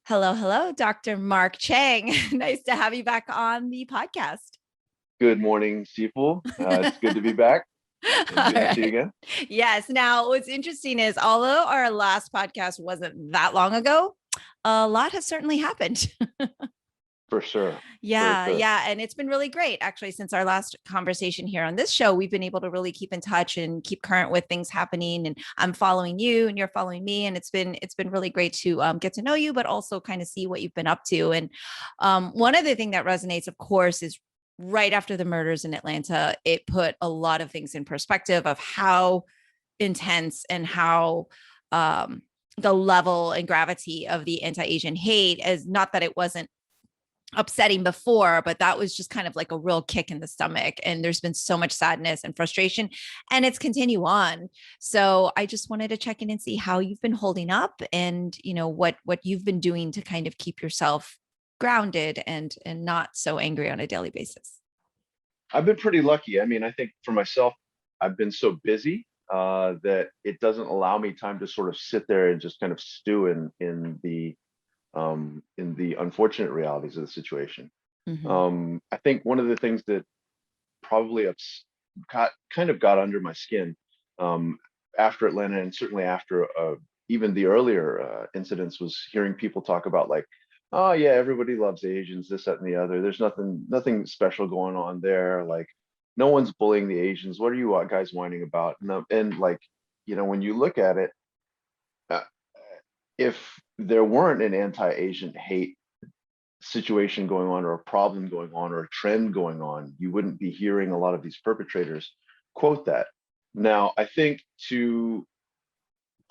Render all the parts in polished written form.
Hello, hello, Dr. Mark Cheng. Nice to have you back on the podcast. Good morning, Sifu. It's good to be back and All good to see you right. again. Yes. Now, what's interesting is although our last podcast wasn't that long ago, a lot has certainly happened. For sure. For Yeah, sure. yeah. And it's been really great. Actually, since our last conversation here on this show, we've been able to really keep in touch and keep current with things happening. And I'm following you and you're following me. And it's been really great to get to know you, but also kind of see what you've been up to. And one other thing that resonates, of course, is right after the murders in Atlanta, it put a lot of things in perspective of how intense and how the level and gravity of the anti-Asian hate is not that it wasn't upsetting before, but that was just kind of like a real kick in the stomach. And there's been so much sadness and frustration, and it's continue on. So I just wanted to check in and see how you've been holding up, and what you've been doing to kind of keep yourself grounded and not so angry on a daily basis. I've been pretty lucky. I mean, I think for myself, I've been so busy that it doesn't allow me time to sort of sit there and just kind of stew in the unfortunate realities of the situation. Mm-hmm. I think one of the things that probably kind of got under my skin um, after Atlanta, and certainly after even the earlier incidents, was hearing people talk about like, oh yeah, everybody loves Asians, this, that, and the other. There's nothing special going on there. Like, no one's bullying the Asians. What are you guys whining about? And like, when you look at it, uh, if there weren't an anti-Asian hate situation going on, or a problem going on, or a trend going on, you wouldn't be hearing a lot of these perpetrators quote that. Now, I think to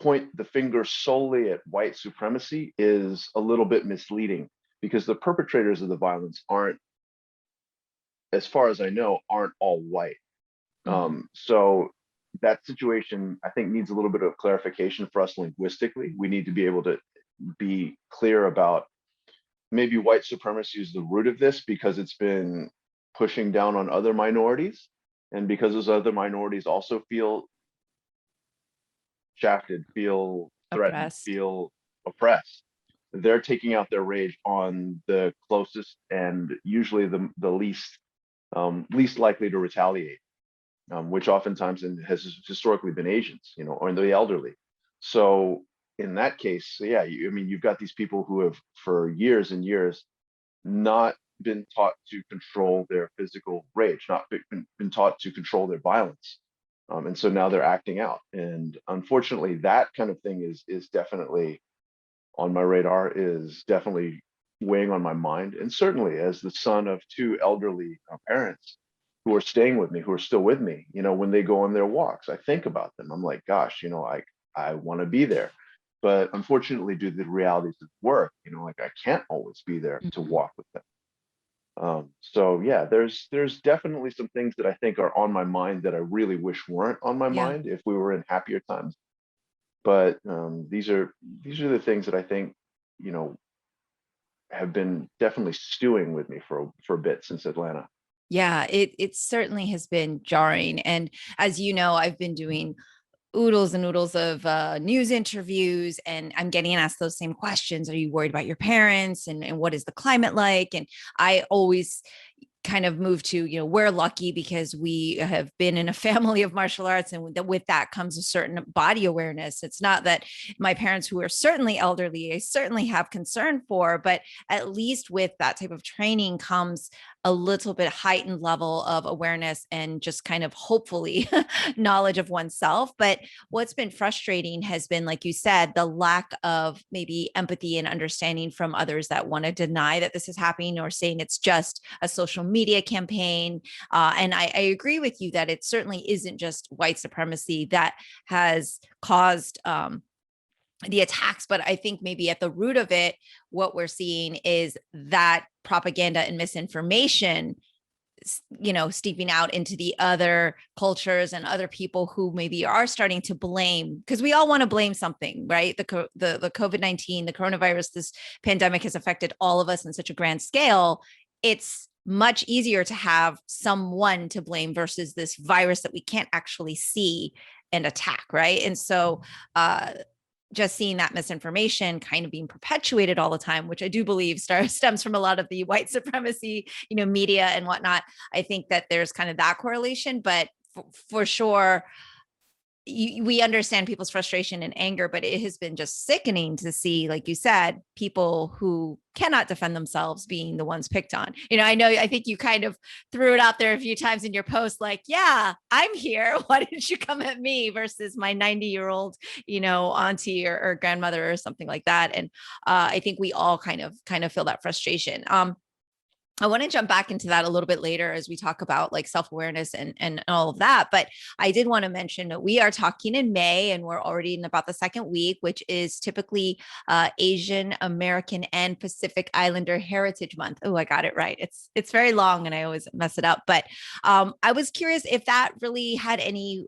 point the finger solely at white supremacy is a little bit misleading, because the perpetrators of the violence aren't, as far as I know, aren't all white. Mm-hmm. So that situation, I think, needs a little bit of clarification for us linguistically. We need to be able to be clear about maybe white supremacy is the root of this because it's been pushing down on other minorities, and because those other minorities also feel shafted, feel threatened, Oppressed. feel oppressed, they're taking out their rage on the closest and usually the least likely to retaliate, which oftentimes has historically been Asians, or the elderly. So in that case, yeah, I mean, you've got these people who have for years and years not been taught to control their physical rage, not been taught to control their violence. And so now they're acting out. And unfortunately, that kind of thing is definitely on my radar, is definitely weighing on my mind. And certainly as the son of two elderly parents who are staying with me, who are still with me, when they go on their walks, I think about them. I'm like, gosh, I want to be there. But unfortunately, due to the realities of work, like I can't always be there to Mm-hmm. walk with them. So yeah, there's definitely some things that I think are on my mind that I really wish weren't on my Yeah. mind if we were in happier times. But these are the things that I think, you know, have been definitely stewing with me for a bit since Atlanta. Yeah, it certainly has been jarring. And as you know, I've been doing oodles and oodles of news interviews, and I'm getting asked those same questions. Are you worried about your parents, and what is the climate like? And I always kind of moved to, we're lucky because we have been in a family of martial arts, and with that comes a certain body awareness. It's not that my parents, who are certainly elderly, I certainly have concern for, but at least with that type of training comes a little bit heightened level of awareness and just kind of hopefully knowledge of oneself. But what's been frustrating has been, like you said, the lack of maybe empathy and understanding from others that want to deny that this is happening, or saying it's just a social media campaign. And I agree with you that it certainly isn't just white supremacy that has caused the attacks, but I think maybe at the root of it, what we're seeing is that propaganda and misinformation, steeping out into the other cultures and other people who maybe are starting to blame, because we all want to blame something, right? The COVID-19, the coronavirus, this pandemic has affected all of us in such a grand scale. It's much easier to have someone to blame versus this virus that we can't actually see and attack, right? And so just seeing that misinformation kind of being perpetuated all the time, which I do believe stems from a lot of the white supremacy, media and whatnot. I think that there's kind of that correlation, but for sure, we understand people's frustration and anger, but it has been just sickening to see, like you said, people who cannot defend themselves being the ones picked on. I think you kind of threw it out there a few times in your post, like, yeah, I'm here. Why didn't you come at me versus my 90-year-old, auntie or grandmother or something like that. And I think we all kind of feel that frustration. I want to jump back into that a little bit later as we talk about like self-awareness and all of that. But I did want to mention that we are talking in May and we're already in about the second week, which is typically Asian American and Pacific Islander Heritage Month. Oh, I got it right. It's very long and I always mess it up. But I was curious if that really had any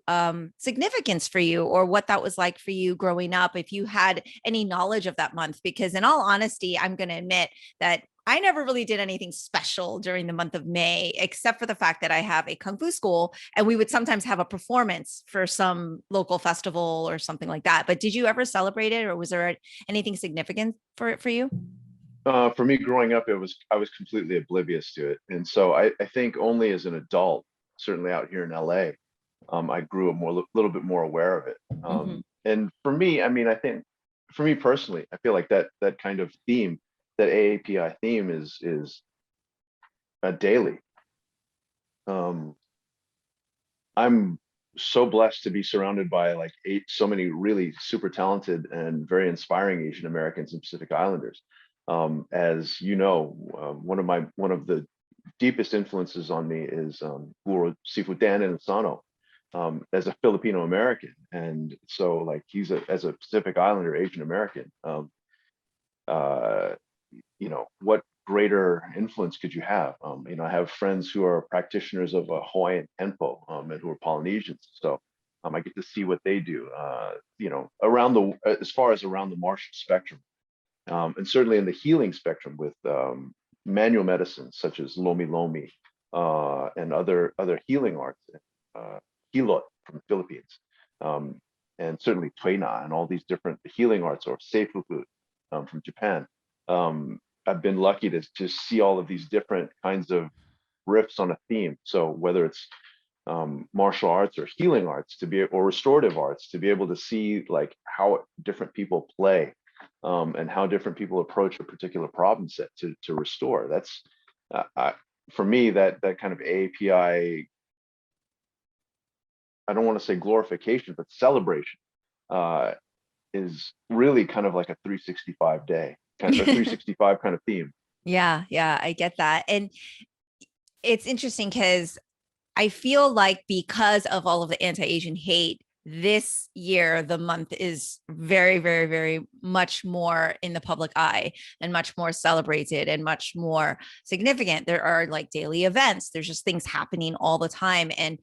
significance for you or what that was like for you growing up, if you had any knowledge of that month, because in all honesty, I'm going to admit that I never really did anything special during the month of May, except for the fact that I have a Kung Fu school and we would sometimes have a performance for some local festival or something like that. But did you ever celebrate it or was there anything significant for you? For me growing up, I was completely oblivious to it. And so I think only as an adult, certainly out here in LA, I grew a little bit more aware of it. And for me, I mean, I think for me personally, I feel like that kind of theme, that AAPI theme is a daily. I'm so blessed to be surrounded by like so many really super talented and very inspiring Asian Americans and Pacific Islanders. As you know, one of the deepest influences on me is Guru Sifu Dan and Sano, as a Filipino American, and so like as a Pacific Islander Asian American. What greater influence could you have? I have friends who are practitioners of Hawaiian Kenpo, and who are Polynesians. So I get to see what they do, as far as around the martial spectrum, and certainly in the healing spectrum with manual medicines such as Lomi Lomi, and other healing arts, Hilot from the Philippines, and certainly Tuena and all these different healing arts, or Seifu from Japan. I've been lucky to see all of these different kinds of riffs on a theme. So whether it's martial arts or healing arts or restorative arts, to be able to see like how different people play, and how different people approach a particular problem set to restore. That's for me, that kind of API, I don't want to say glorification, but celebration, is really kind of like a 365 day. Kind of a 365 kind of theme. Yeah, I get that. And it's interesting because I feel like because of all of the anti-Asian hate, this year, the month is very, very, very much more in the public eye and much more celebrated and much more significant. There are like daily events. There's just things happening all the time. And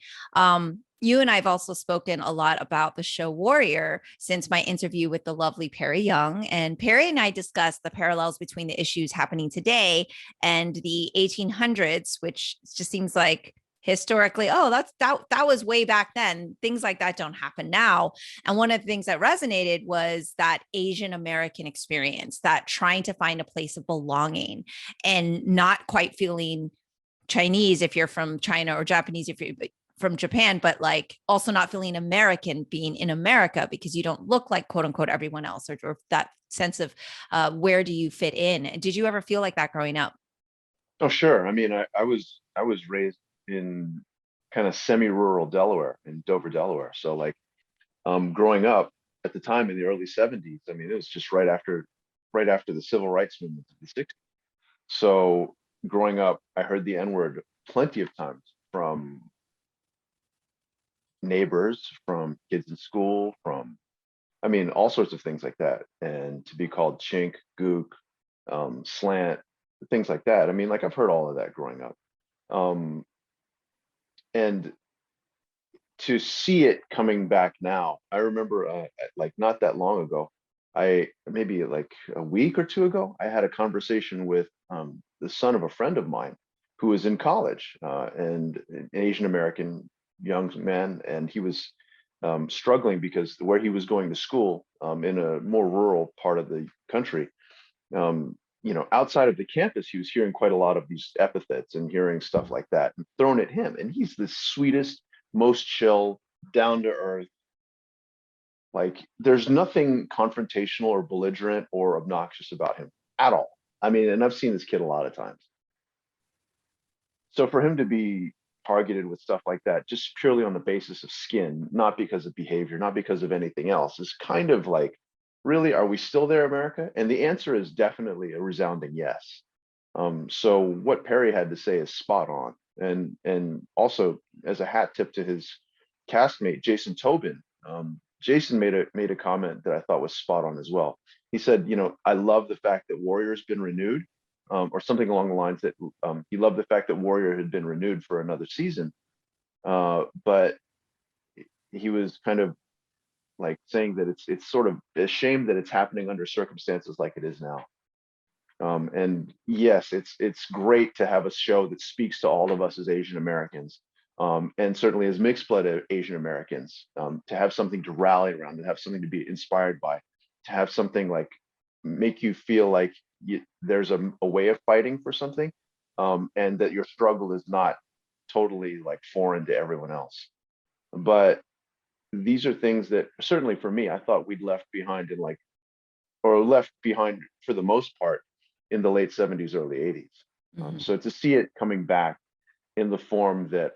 you and I have also spoken a lot about the show Warrior since my interview with the lovely Perry Young. And Perry and I discussed the parallels between the issues happening today and the 1800s, which just seems like historically, that was way back then. Things like that don't happen now. And one of the things that resonated was that Asian American experience, that trying to find a place of belonging and not quite feeling Chinese if you're from China, or Japanese if you're from Japan, but like also not feeling American being in America because you don't look like quote unquote everyone else, or that sense of where do you fit in? Did you ever feel like that growing up? Oh, sure. I mean, I was raised in kind of semi-rural Delaware, in Dover, Delaware. So like, growing up at the time in the early 70s, I mean, it was just right after the civil rights movement of the 60s. So growing up, I heard the N-word plenty of times from neighbors, from kids in school, I mean, all sorts of things like that. And to be called chink, gook, slant, things like that. I mean, like I've heard all of that growing up. And to see it coming back now, I remember like not that long ago, maybe like a week or two ago, I had a conversation with the son of a friend of mine who was in college, and an Asian American young man, and he was struggling because where he was going to school, in a more rural part of the country, outside of the campus, he was hearing quite a lot of these epithets and hearing stuff like that and thrown at him. And he's the sweetest, most chill, down to earth. Like there's nothing confrontational or belligerent or obnoxious about him at all. I mean, and I've seen this kid a lot of times. So for him to be targeted with stuff like that, just purely on the basis of skin, not because of behavior, not because of anything else, is kind of like, really, are we still there, America? And the answer is definitely a resounding yes. So what Perry had to say is spot on. And also as a hat tip to his castmate, Jason Tobin, Jason made a comment that I thought was spot on as well. He said, I love the fact that Warrior's been renewed, or something along the lines that he loved the fact that Warrior had been renewed for another season. But he was kind of like saying that it's sort of a shame that it's happening under circumstances like it is now. And yes, it's great to have a show that speaks to all of us as Asian Americans, and certainly as mixed blood Asian Americans, to have something to rally around, to have something to be inspired by, to have something like make you feel like there's a way of fighting for something, and that your struggle is not totally like foreign to everyone else. But these are things that certainly for me, I thought we'd left behind or left behind for the most part in the late 70s, early 80s. So to see it coming back in the form that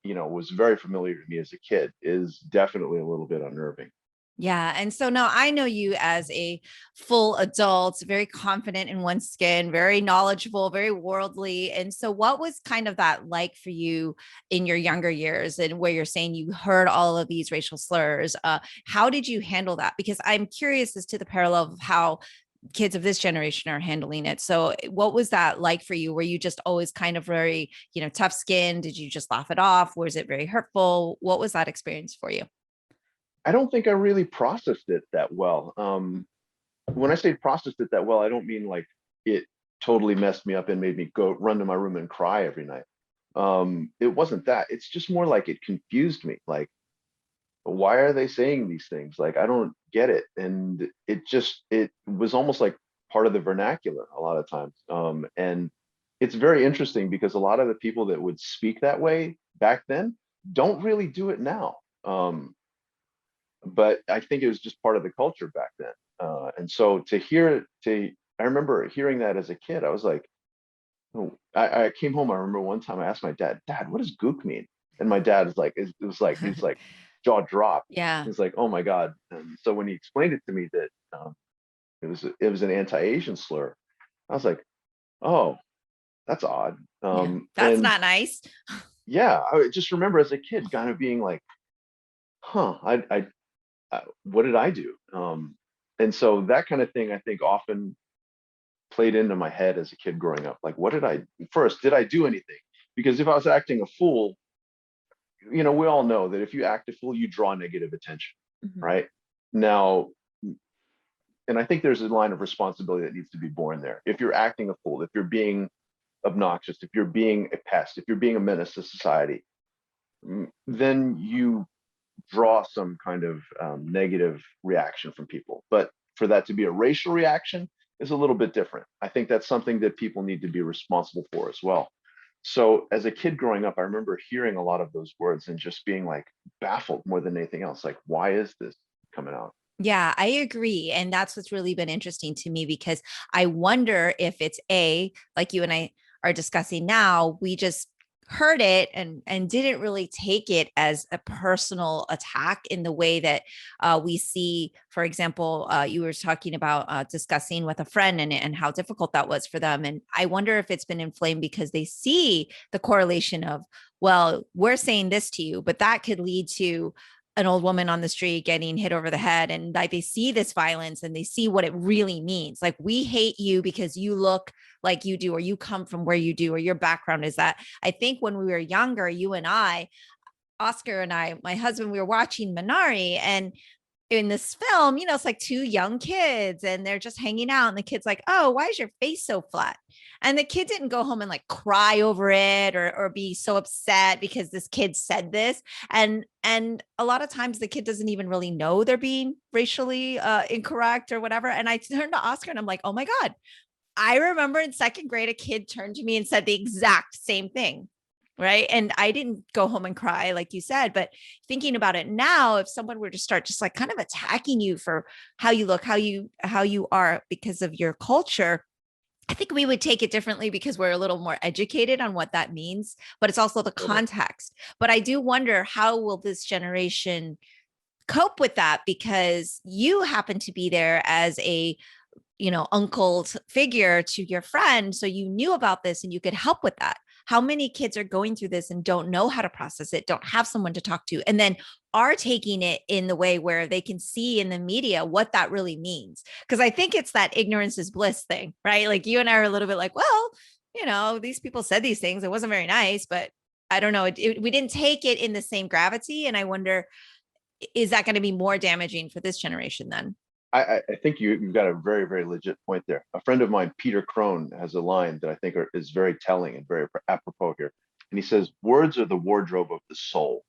was very familiar to me as a kid is definitely a little bit unnerving. Yeah. And so now I know you as a full adult, very confident in one's skin, very knowledgeable, very worldly. And so what was kind of that like for you in your younger years, and where you're saying you heard all of these racial slurs? How did you handle that? Because I'm curious as to the parallel of how kids of this generation are handling it. So what was that like for you? Were you just always kind of very, tough skin? Did you just laugh it off? Was it very hurtful? What was that experience for you? I don't think I really processed it that well. When I say processed it that well, I don't mean like it totally messed me up and made me go run to my room and cry every night. It wasn't that. It's just more like it confused me. Like, why are they saying these things? Like, I don't get it. And it was almost like part of the vernacular a lot of times. And it's very interesting because a lot of the people that would speak that way back then don't really do it now. But I think it was just part of the culture back then. And so I remember hearing that as a kid. I was like, oh, I came home. I remember one time I asked my dad, what does gook mean? And my dad is like, he's like jaw dropped. Yeah. He's like, oh my God. And so when he explained it to me that it was an anti-Asian slur, I was like, oh, that's odd. Yeah. That's And not nice. yeah, I just remember as a kid kind of being like, huh, what did I do? And so that kind of thing, I think, often played into my head as a kid growing up. Like, did I do anything? Because if I was acting a fool, we all know that if you act a fool, you draw negative attention, right? Now, and I think there's a line of responsibility that needs to be borne there. If you're acting a fool, if you're being obnoxious, if you're being a pest, if you're being a menace to society, then you draw some kind of negative reaction from people. But for that to be a racial reaction is a little bit different. I think that's something that people need to be responsible for as well. So as a kid growing up, I remember hearing a lot of those words and just being like baffled more than anything else. Like, why is this coming out? Yeah, I agree. And that's what's really been interesting to me, because I wonder if it's like you and I are discussing now, we just heard it and didn't really take it as a personal attack in the way that we see. For example, you were talking about discussing with a friend and how difficult that was for them. And I wonder if it's been inflamed because they see the correlation of, well, we're saying this to you, but that could lead to an old woman on the street getting hit over the head, and like they see this violence and they see what it really means. Like, we hate you because you look like you do, or you come from where you do, or your background is that. I think when we were younger, you and I, Oscar and I, my husband, we were watching Minari, and in this film, it's like two young kids and they're just hanging out. And the kid's like, oh, why is your face so flat? And the kid didn't go home and like cry over it or be so upset because this kid said this. And a lot of times the kid doesn't even really know they're being racially incorrect or whatever. And I turned to Oscar and I'm like, oh my God, I remember in second grade, a kid turned to me and said the exact same thing. Right. And I didn't go home and cry, like you said, but thinking about it now, if someone were to start just like kind of attacking you for how you look, how you are because of your culture, I think we would take it differently because we're a little more educated on what that means, but it's also the context. But I do wonder, how will this generation cope with that? Because you happen to be there as a uncle figure to your friend. So you knew about this and you could help with that. How many kids are going through this and don't know how to process it, don't have someone to talk to, and then are taking it in the way where they can see in the media what that really means? Because I think it's that ignorance is bliss thing, right? Like you and I are a little bit like, well, these people said these things. It wasn't very nice, but I don't know. We didn't take it in the same gravity. And I wonder, is that going to be more damaging for this generation then? I think you've got a very, very legit point there. A friend of mine, Peter Crone, has a line that I think is very telling and very apropos here. And he says, words are the wardrobe of the soul.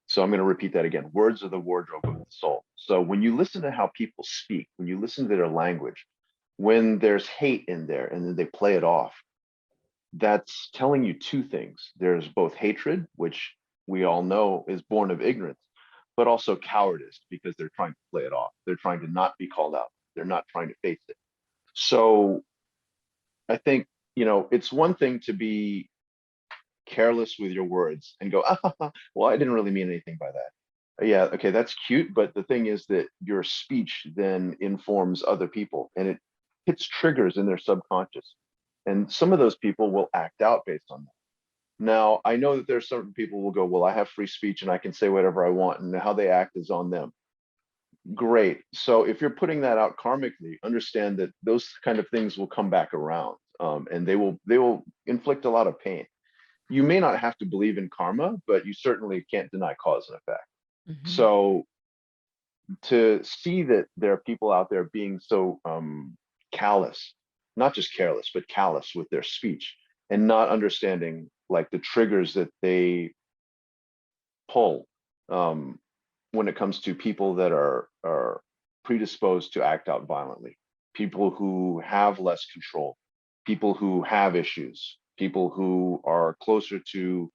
So I'm going to repeat that again. Words are the wardrobe of the soul. So when you listen to how people speak, when you listen to their language, when there's hate in there and then they play it off, that's telling you two things. There's both hatred, which we all know is born of ignorance, but also cowardice because they're trying to play it off. They're trying to not be called out. They're not trying to face it. So I think, it's one thing to be careless with your words and go, well, I didn't really mean anything by that. Yeah, okay, that's cute. But the thing is that your speech then informs other people and it hits triggers in their subconscious. And some of those people will act out based on that. Now, I know that there's certain people who will go, well, I have free speech and I can say whatever I want, and how they act is on them. Great. So if you're putting that out karmically, understand that those kind of things will come back around, and they will inflict a lot of pain. You may not have to believe in karma, but you certainly can't deny cause and effect. Mhm. So to see that there are people out there being so callous, not just careless, but callous with their speech and not understanding like the triggers that they pull when it comes to people that are predisposed to act out violently, people who have less control, people who have issues, people who are closer to,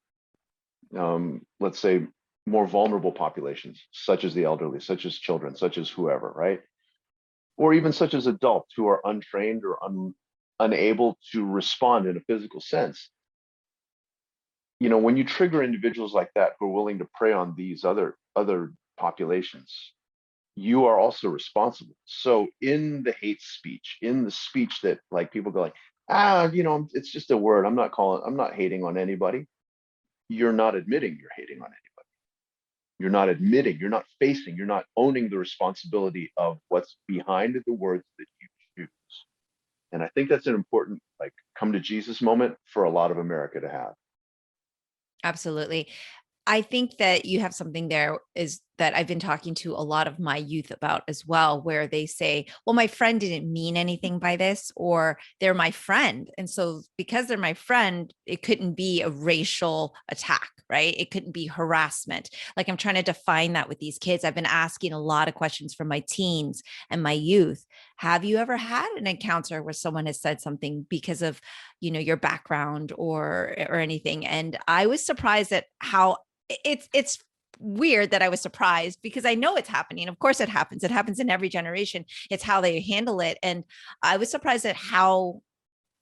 let's say, more vulnerable populations, such as the elderly, such as children, such as whoever, right? Or even such as adults who are untrained or unable to respond in a physical sense. When you trigger individuals like that who are willing to prey on these other populations, you are also responsible. So in the hate speech, in the speech that like people go like, it's just a word. I'm not hating on anybody. You're not admitting you're hating on anybody. You're not admitting, you're not facing, you're not owning the responsibility of what's behind the words that you choose. And I think that's an important like come to Jesus moment for a lot of America to have. Absolutely. I think that you have something there is that I've been talking to a lot of my youth about as well, where they say, well, my friend didn't mean anything by this, or they're my friend. And so because they're my friend, it couldn't be a racial attack, right? It couldn't be harassment. Like I'm trying to define that with these kids. I've been asking a lot of questions from my teens and my youth. Have you ever had an encounter where someone has said something because of, your background or anything? And I was surprised at how it's weird that I was surprised because I know it's happening. Of course it happens. It happens in every generation. It's how they handle it. And I was surprised at how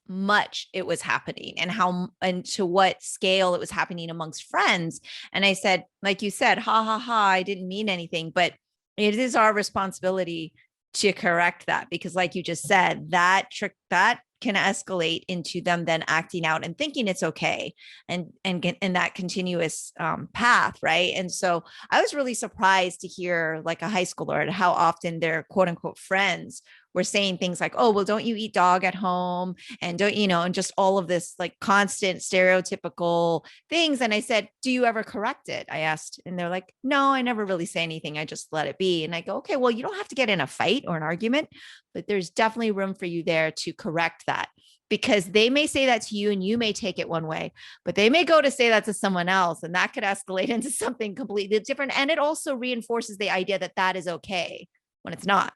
much it was happening and to what scale it was happening amongst friends. And I said, like you said, ha ha ha, I didn't mean anything, but it is our responsibility to correct that because like you just said, that trick that can escalate into them then acting out and thinking it's okay and get in that continuous path, right? And so I was really surprised to hear like a high schooler and how often their quote unquote friends were saying things like, oh, well, don't you eat dog at home? And don't, and just all of this like constant stereotypical things. And I said, do you ever correct it? I asked, and they're like, no, I never really say anything. I just let it be. And I go, okay, well, you don't have to get in a fight or an argument, but there's definitely room for you there to correct that, because they may say that to you and you may take it one way, but they may go to say that to someone else, and that could escalate into something completely different. And it also reinforces the idea that that is okay when it's not.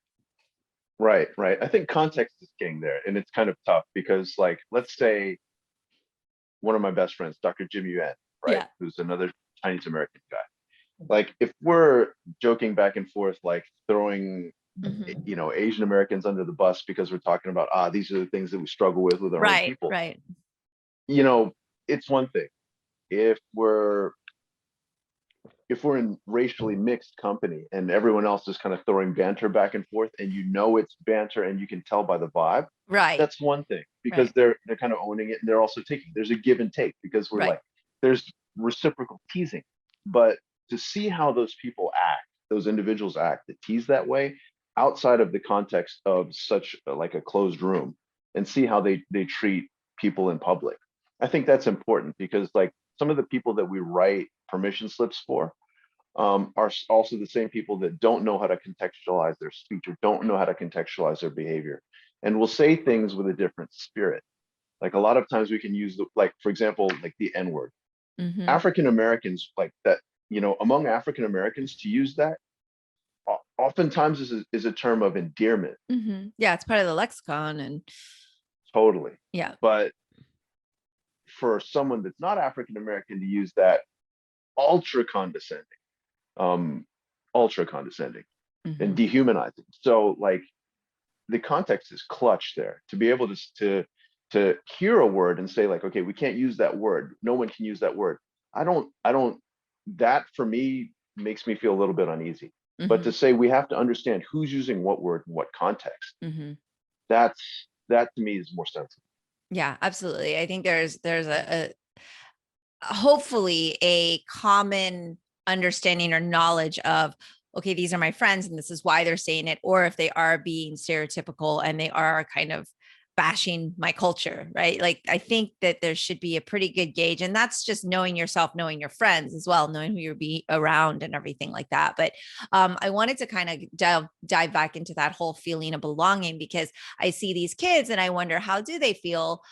Right, right. I think context is king there, and it's kind of tough because, like, let's say one of my best friends, Dr. Jim Yuan, right, Yeah. who's another Chinese American guy. Like, if we're joking back and forth, like throwing, Asian Americans under the bus because we're talking about, these are the things that we struggle with our own Right. people. Right. It's one thing. If we're in racially mixed company and everyone else is kind of throwing banter back and forth, and it's banter and you can tell by the vibe, Right. that's one thing, because Right. they're kind of owning it, and they're also there's a give and take, because we're Right. like, there's reciprocal teasing. But to see how those people act, those individuals act that tease that way, outside of the context of such like a closed room, and see how they treat people in public, I think that's important, because like some of the people that we write permission slips for are also the same people that don't know how to contextualize their speech, or don't know how to contextualize their behavior, and will say things with a different spirit. Like, a lot of times we can use like, for example, like the N word. Mm-hmm. African Americans, like that, among African Americans, to use that oftentimes is a term of endearment. Mm-hmm. Yeah, it's part of the lexicon, and Totally. yeah. But for someone that's not African American to use that, ultra condescending, um, ultra condescending and Mm-hmm. dehumanizing. So like, the context is clutch there, to be able to hear a word and say like, okay, we can't use that word. No one can use that word. I don't, that for me makes me feel a little bit uneasy. But Mm-hmm. to say we have to understand who's using what word in what context, Mm-hmm. that to me is more sensible. Yeah, absolutely. I think there's a hopefully a common understanding or knowledge of, okay, these are my friends and this is why they're saying it, or if they are being stereotypical and they are kind of bashing my culture, right? Like, I think that there should be a pretty good gauge, and that's just knowing yourself, knowing your friends as well, knowing who you're be around and everything like that. But I wanted to kind of dive back into that whole feeling of belonging, because I see these kids and I wonder, how do they feel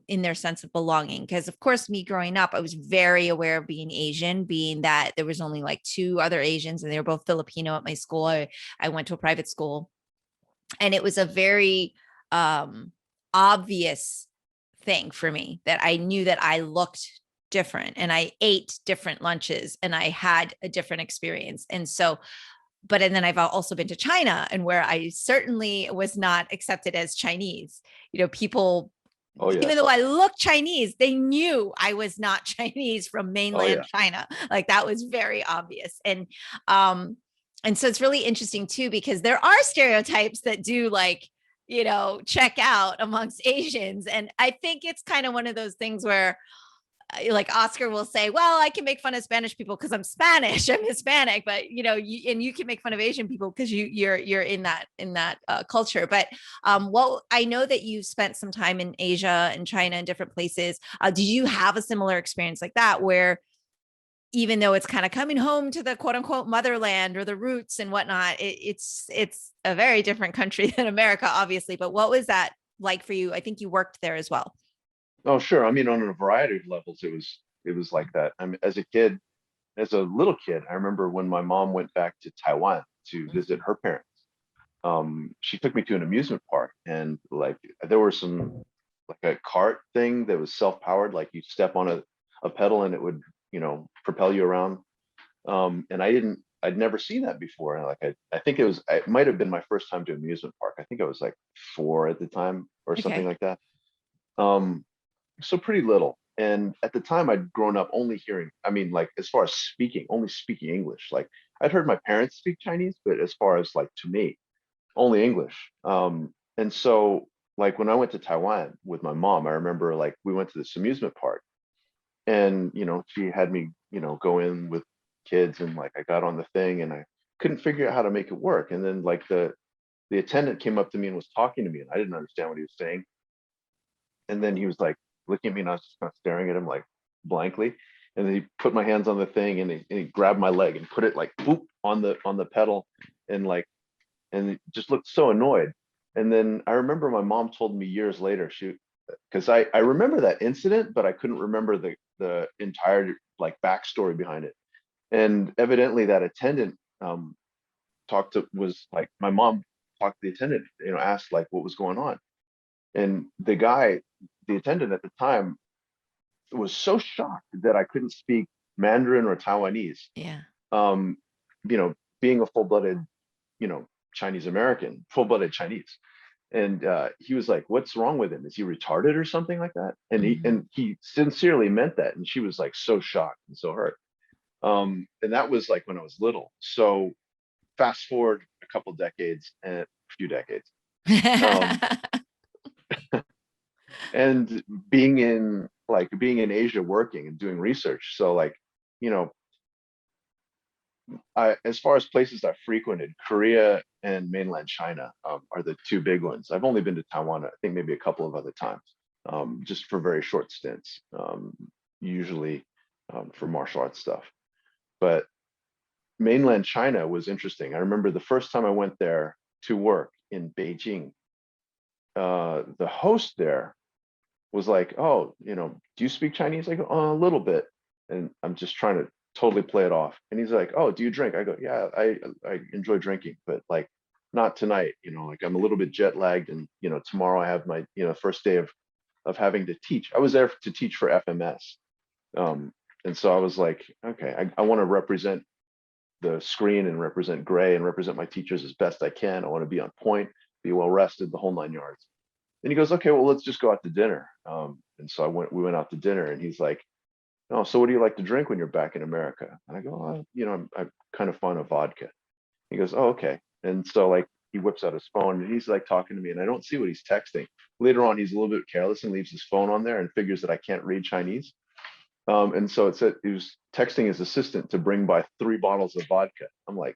in their sense of belonging? Because of course, me growing up, I was very aware of being Asian, being that there was only like two other Asians and they were both Filipino at my school. I went to a private school, and it was a very obvious thing for me that I knew that I looked different and I ate different lunches and I had a different experience. And so, and then I've also been to China, and where I certainly was not accepted as Chinese. People, Oh yeah. even though I looked Chinese, they knew I was not Chinese from Oh mainland yeah. China. Like, that was very obvious. And so it's really interesting too, because there are stereotypes that do, like, check out amongst Asians. And I think it's kind of one of those things where, like, Oscar will say, well, I can make fun of Spanish people because I'm Spanish, I'm Hispanic, but you can make fun of Asian people because you're in that culture. But well, I know that you spent some time in Asia and China and different places. Did you have a similar experience like that, where even though it's kind of coming home to the quote unquote motherland or the roots and whatnot, it's a very different country than America, obviously. But what was that like for you? I think you worked there as well. Oh sure. I mean, on a variety of levels, it was like that. I mean, as a little kid, I remember when my mom went back to Taiwan to visit her parents. She took me to an amusement park, and like, there were some, like a cart thing that was self-powered, like you step on a pedal and it would, propel you around. And I'd never seen that before. And like, I think it might have been my first time to amusement park. I think I was like 4 at the time or something Okay. like that. Um, so pretty little. And at the time, I'd grown up only hearing, I mean, like, as far as speaking, only speaking English. Like, I'd heard my parents speak Chinese, but as far as like, to me, only English. And so like, when I went to Taiwan with my mom, I remember like, we went to this amusement park, and she had me, go in with kids, and like, I got on the thing and I couldn't figure out how to make it work. And then like, the attendant came up to me and was talking to me, and I didn't understand what he was saying. And then he was like looking at me, and I was just kind of staring at him like blankly. And then he put my hands on the thing, and he grabbed my leg and put it like boop on the pedal, and like, and it just looked so annoyed. And then I remember my mom told me years later, because I remember that incident, but I couldn't remember the entire like backstory behind it. And evidently that attendant was like, my mom talked to the attendant, asked like what was going on. And the attendant at the time was so shocked that I couldn't speak Mandarin or Taiwanese. Yeah. Um, being a full-blooded, Chinese American, full-blooded Chinese. And he was like, "What's wrong with him? Is he retarded or something like that?" And he sincerely meant that. And she was like so shocked and so hurt. And that was like when I was little. So fast forward a couple decades and a few decades. And being in Asia working and doing research. So like, as far as places I frequented, Korea and mainland China are the two big ones. I've only been to Taiwan, I think maybe a couple of other times, just for very short stints, usually for martial arts stuff. But mainland China was interesting. I remember the first time I went there to work in Beijing, the host there was like, "Oh, do you speak Chinese?" I go, "Oh, a little bit." And I'm just trying to totally play it off. And he's like, "Oh, do you drink?" I go, "Yeah, I enjoy drinking, but like not tonight, like I'm a little bit jet lagged, and tomorrow I have my, first day of having to teach." I was there to teach for FMS. And so I was like, okay, I want to represent the screen and represent Gray and represent my teachers as best I can. I want to be on point, be well rested, the whole 9 yards. And he goes, "Okay, well, let's just go out to dinner." And so we went out to dinner, and he's like, "Oh, so what do you like to drink when you're back in America?" And I go, I'm kind of fond of vodka." He goes, "Oh, okay." And so like he whips out his phone, and he's like talking to me, and I don't see what he's texting. Later on, he's a little bit careless and leaves his phone on there and figures that I can't read Chinese. And so it said he was texting his assistant to bring by 3 bottles of vodka. I'm like,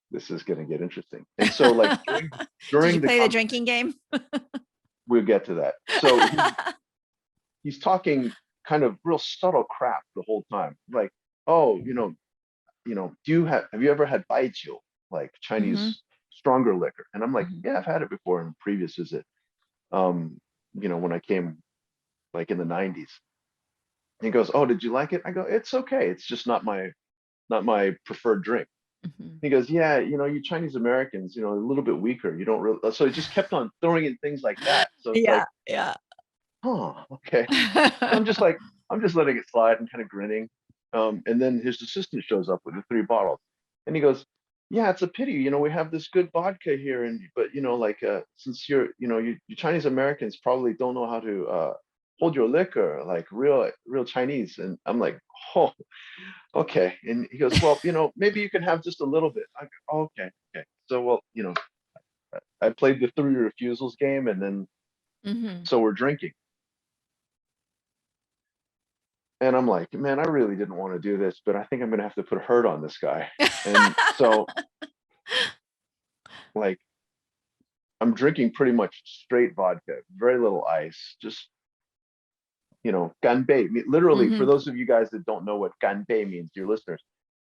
this is going to get interesting. And so like Did during you play the drinking game? We'll get to that. So he's talking kind of real subtle crap the whole time. Like, "Oh, have you ever had baijiu, like Chinese stronger liquor?" And I'm like, "Yeah, I've had it before in a previous visit. When I came like in the 90s. He goes, "Oh, did you like it?" I go, "It's okay. It's just not my preferred drink." He goes, "Yeah, you Chinese Americans, a little bit weaker. You don't really." So he just kept on throwing in things like that. So it's like, Yeah. "Oh, okay." I'm just letting it slide and kind of grinning. And then his assistant shows up with the 3 bottles, and he goes, "Yeah, it's a pity. We have this good vodka here, but like since you Chinese Americans probably don't know how to hold your liquor like real Chinese." And I'm like, "Oh, okay." And he goes, "Well, maybe you can have just a little bit." I go, "Oh, okay, okay." So well, I played the 3 refusals game, and then so we're drinking. And I'm like, "Man, I really didn't want to do this, but I think I'm gonna have to put a hurt on this guy." And so like I'm drinking pretty much straight vodka, very little ice, just ganbei. Literally, for those of you guys that don't know what ganbei means, your listeners,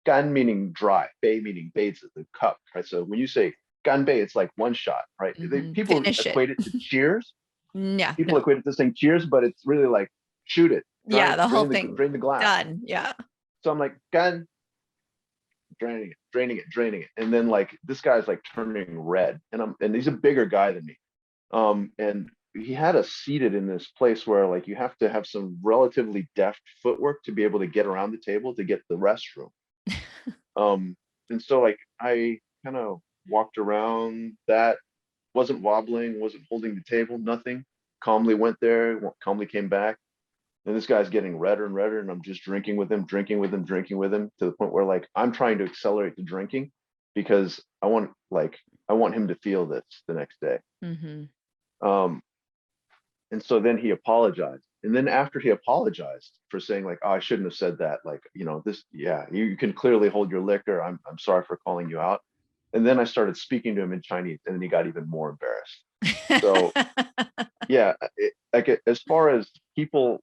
gan meaning dry, bei meaning beis, the cup, right? So when you say ganbei, it's like one shot, right? People Finish equate it to cheers. Yeah. People equate it to saying cheers, but it's really like shoot it. Yeah, the whole thing. Drain the glass. Done. Yeah. So I'm like, gan, draining it. And then like this guy's like turning red, and he's a bigger guy than me. And he had us seated in this place where like you have to have some relatively deft footwork to be able to get around the table to get to the restroom. And so like I kind of walked around that, wasn't wobbling, wasn't holding the table, nothing. Calmly went there, calmly came back. And this guy's getting redder and redder, and I'm just drinking with him to the point where like I'm trying to accelerate the drinking because I want him to feel this the next day. And so then he apologized. And then after he apologized for saying like, "Oh, I shouldn't have said that. Like, this, yeah, you can clearly hold your liquor. I'm sorry for calling you out." And then I started speaking to him in Chinese, and then he got even more embarrassed. So yeah, as far as people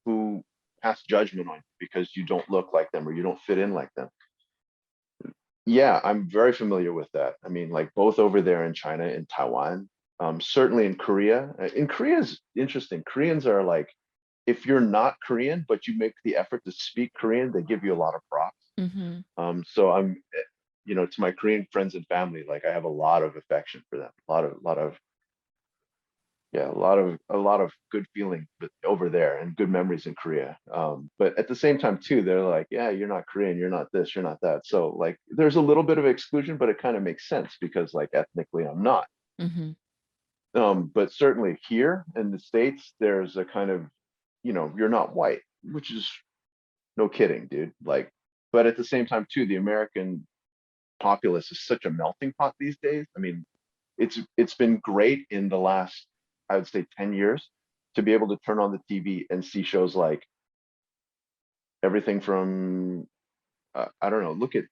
who pass judgment on you because you don't look like them or you don't fit in like them, yeah, I'm very familiar with that. I mean, like both over there in China and Taiwan, certainly in Korea. In Korea is interesting. Koreans are like, if you're not Korean but you make the effort to speak Korean, they give you a lot of props. Mhm. So I'm, to my Korean friends and family, like I have a lot of affection for them, yeah, a lot of good feeling over there and good memories in Korea. But at the same time too, they're like, yeah, you're not Korean, you're not this, you're not that. So like there's a little bit of exclusion, but it kind of makes sense because like ethnically I'm not. Mhm. But certainly here in the States, there's a kind of, you're not white, which is no kidding, dude. Like, but at the same time too, the American populace is such a melting pot these days. I mean, it's been great in the last, I would say, 10 years to be able to turn on the TV and see shows like everything from I don't know, look at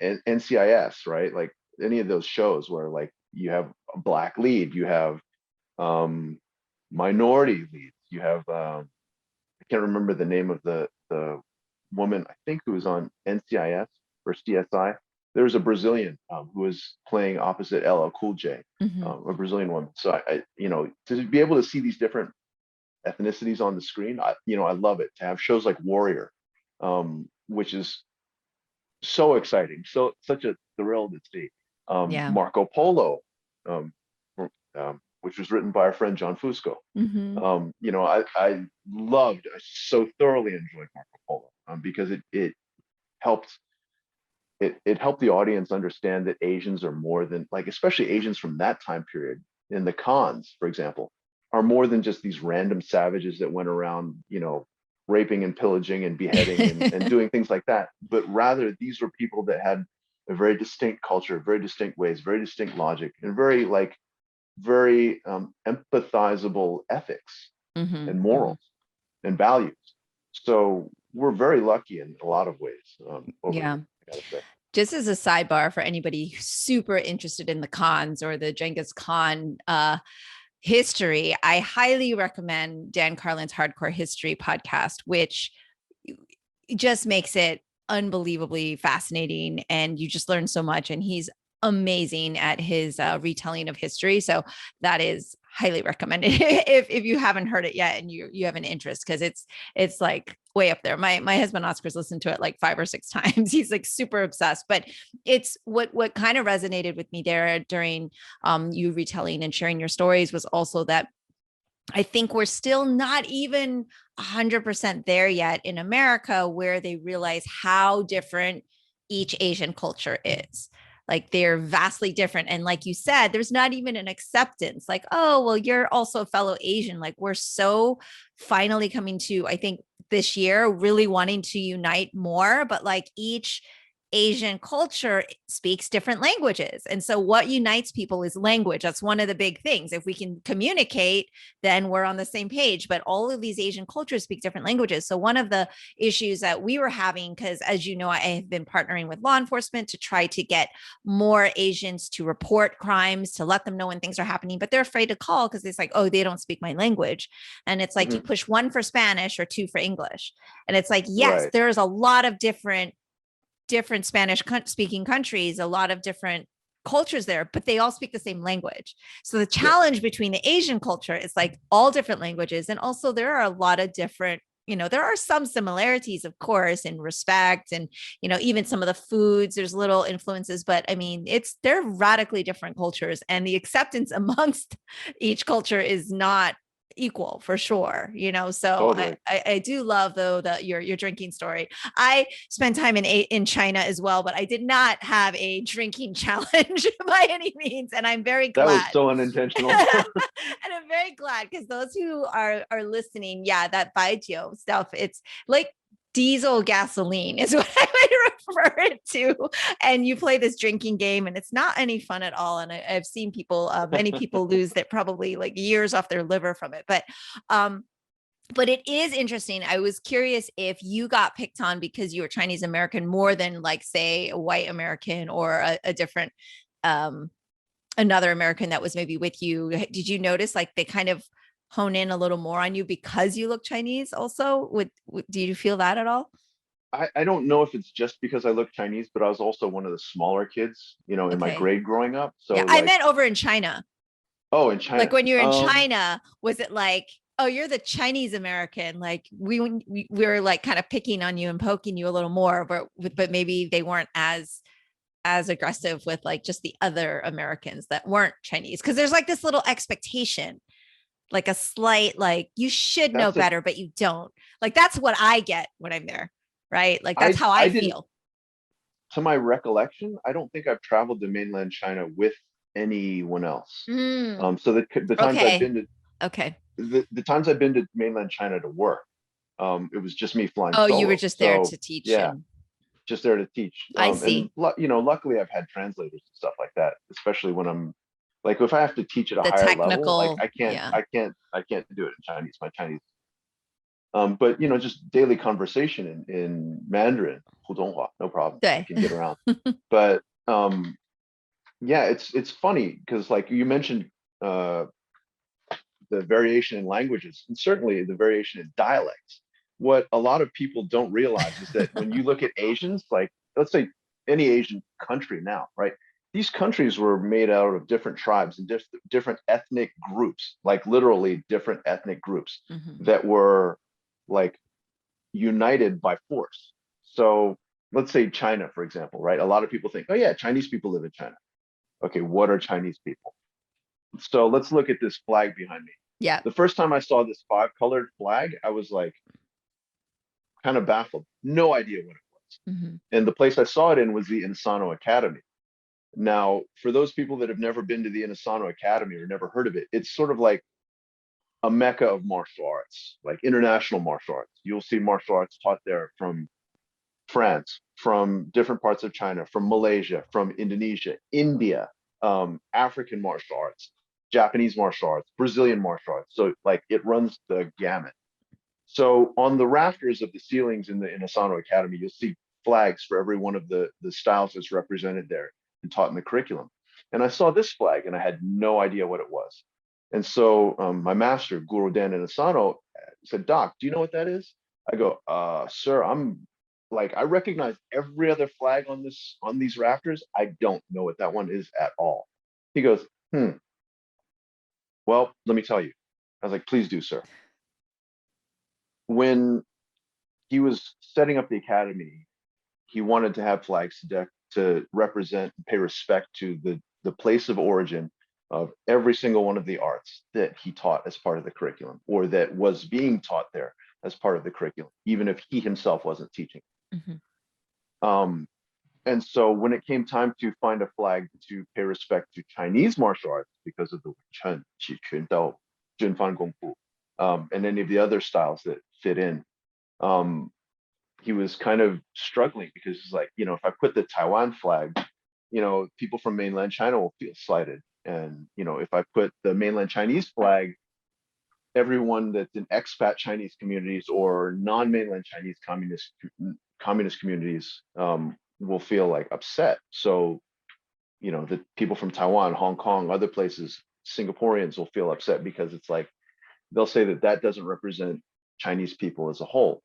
NCIS, right? Like any of those shows where like you have a black lead, you have um minority leads, you have I can't remember the name of the woman, I think, who was on NCIS or CSI. There was a Brazilian who was playing opposite LL Cool J, Mhm. a Brazilian woman. So to be able to see these different ethnicities on the screen, I love it. To have shows like Warrior, which is so exciting, so such a thrill to see. Yeah. Marco Polo, um, which was written by our friend John Fusco. Mhm. I so thoroughly enjoyed Marco Polo because it helped it helped the audience understand that Asians are more than, like, especially Asians from that time period in the cons, for example, are more than just these random savages that went around, raping and pillaging and beheading and doing things like that. But rather, these were people that had a very distinct culture, very distinct ways, very distinct logic, and very empathizable ethics Mhm. and Mhm. morals and values. So we're very lucky in a lot of ways over Yeah. here, I gotta say. Just as a sidebar for anybody super interested in the cons or the Genghis Khan history, I highly recommend Dan Carlin's Hardcore History podcast, which just makes it unbelievably fascinating and you just learn so much. And he's amazing at his retelling of history. So that is highly recommended if you haven't heard it yet and you have an interest, because it's like way up there. My husband Oscar's listened to it like 5 or 6 times. He's like super obsessed. But it's what kind of resonated with me there during you retelling and sharing your stories was also that I think we're still not even 100% there yet in America, where they realize how different each Asian culture is. Like they're vastly different. And like you said, there's not even an acceptance like, oh, well, you're also a fellow Asian. Like we're so finally coming to, I think this year, really wanting to unite more, but like each Asian culture speaks different languages. And so what unites people is language. That's one of the big things. If we can communicate, then we're on the same page. But all of these Asian cultures speak different languages. So one of the issues that we were having, because as you know, I have been partnering with law enforcement to try to get more Asians to report crimes, to let them know when things are happening, but they're afraid to call because it's like, oh, they don't speak my language. And it's like you Mhm. push one for Spanish or two for English. And it's like, yes, Right. there's a lot of different Spanish speaking countries, a lot of different cultures there, but they all speak the same language. So the Yes. challenge between the Asian culture is like all different languages. And also there are a lot of different, there are some similarities, of course, in respect and, even some of the foods, there's little influences, but I mean, they're radically different cultures and the acceptance amongst each culture is not equal for sure, so Totally. I do love though that your drinking story. I spent time in China as well, but I did not have a drinking challenge by any means, and I'm very That was glad. so And unintentional. I'm very glad because those who are listening, yeah, that Baijiu stuff, it's like diesel gasoline is what I would refer it to. And you play this drinking game and it's not any fun at all. And I've seen people, many people lose that probably like years off their liver from it. But But it is interesting. I was curious if you got picked on because you were Chinese American more than like, say, a white American or a different, um, another American that was maybe with you. Did you notice like they kind of hone in a little more on you because you look Chinese also? Do you feel that at all? I don't know if it's just because I look Chinese, but I was also one of the smaller kids, in my Okay. grade growing up. Yeah. So I like, meant over in China. oh, in Like China. when you're in China, was it like, oh, you're the Chinese American? Like we were like kind of picking on you and poking you a little more, but maybe they weren't as aggressive with like just the other Americans that weren't Chinese. Cause there's like this little expectation, like a slight, like you should know That's a better, but you don't. Like that's what I get when I'm there. Right. Like that's I how I I didn't feel. to my recollection, I don't think I've traveled to mainland China with anyone else. Mm, So the times I've okay. been to Okay. the times I've been to mainland China to work, it was just me flying Oh, you were solo. just there So to teach yeah, and just there to teach. I And see luckily I've had translators and stuff like that, especially when I'm like if I have to teach at a the higher level, like technical. Yeah. I can't do it in Chinese. My Chinese. But just daily conversation in Mandarin, 普通话, no problem. I 对. can get around. But yeah, it's funny because like you mentioned uh, the variation in languages and certainly the variation in dialects. What a lot of people don't realize is that when you look at Asians, like let's say any Asian country now, right? These countries were made out of different tribes and different ethnic groups, like literally different ethnic groups Mhm. that were like united by force. So let's say China, for example, right? A lot of people think, oh yeah, Chinese people live in China. Okay, what are Chinese people? So let's look at this flag behind me. Yeah. The first time I saw this five colored flag, I was like kind of baffled. No idea what it was. Mhm. And the place I saw it in was the Insano Academy. Now, for those people that have never been to the Insano Academy or never heard of it, it's sort of like a mecca of martial arts, like international martial arts. You'll see martial arts taught there from France, from different parts of China, from Malaysia, from Indonesia, India, African martial arts, Japanese martial arts, Brazilian martial arts. So like it runs the gamut. So on the rafters of the ceilings in Asano Academy, you'll see flags for every one of the styles that's represented there and taught in the curriculum. And I saw this flag and I had no idea what it was. And so my master, Guru Dan in Asano, said, Doc, do you know what that is? I go, sir, I'm like, I recognize every other flag on these rafters. I don't know what that one is at all. He goes, well, let me tell you. I was like, please do, sir. When he was setting up the academy, he wanted to have flags to represent and pay respect to the place of origin of every single one of the arts that he taught as part of the curriculum or that was being taught there as part of the curriculum, even if he himself wasn't teaching. Mhm. Um, and so when it came time to find a flag to pay respect to Chinese martial arts because of the Chen, Qi, Qun, Dao, Jun Fan Gong Fu, and any of the other styles that fit in, um, he was kind of struggling because it's like, if I put the Taiwan flag, people from mainland China will feel slighted. And, if I put the mainland Chinese flag, everyone that's in expat Chinese communities or non-mainland Chinese communist communities will feel like upset. So, the people from Taiwan, Hong Kong, other places, Singaporeans will feel upset because it's like they'll say that doesn't represent Chinese people as a whole.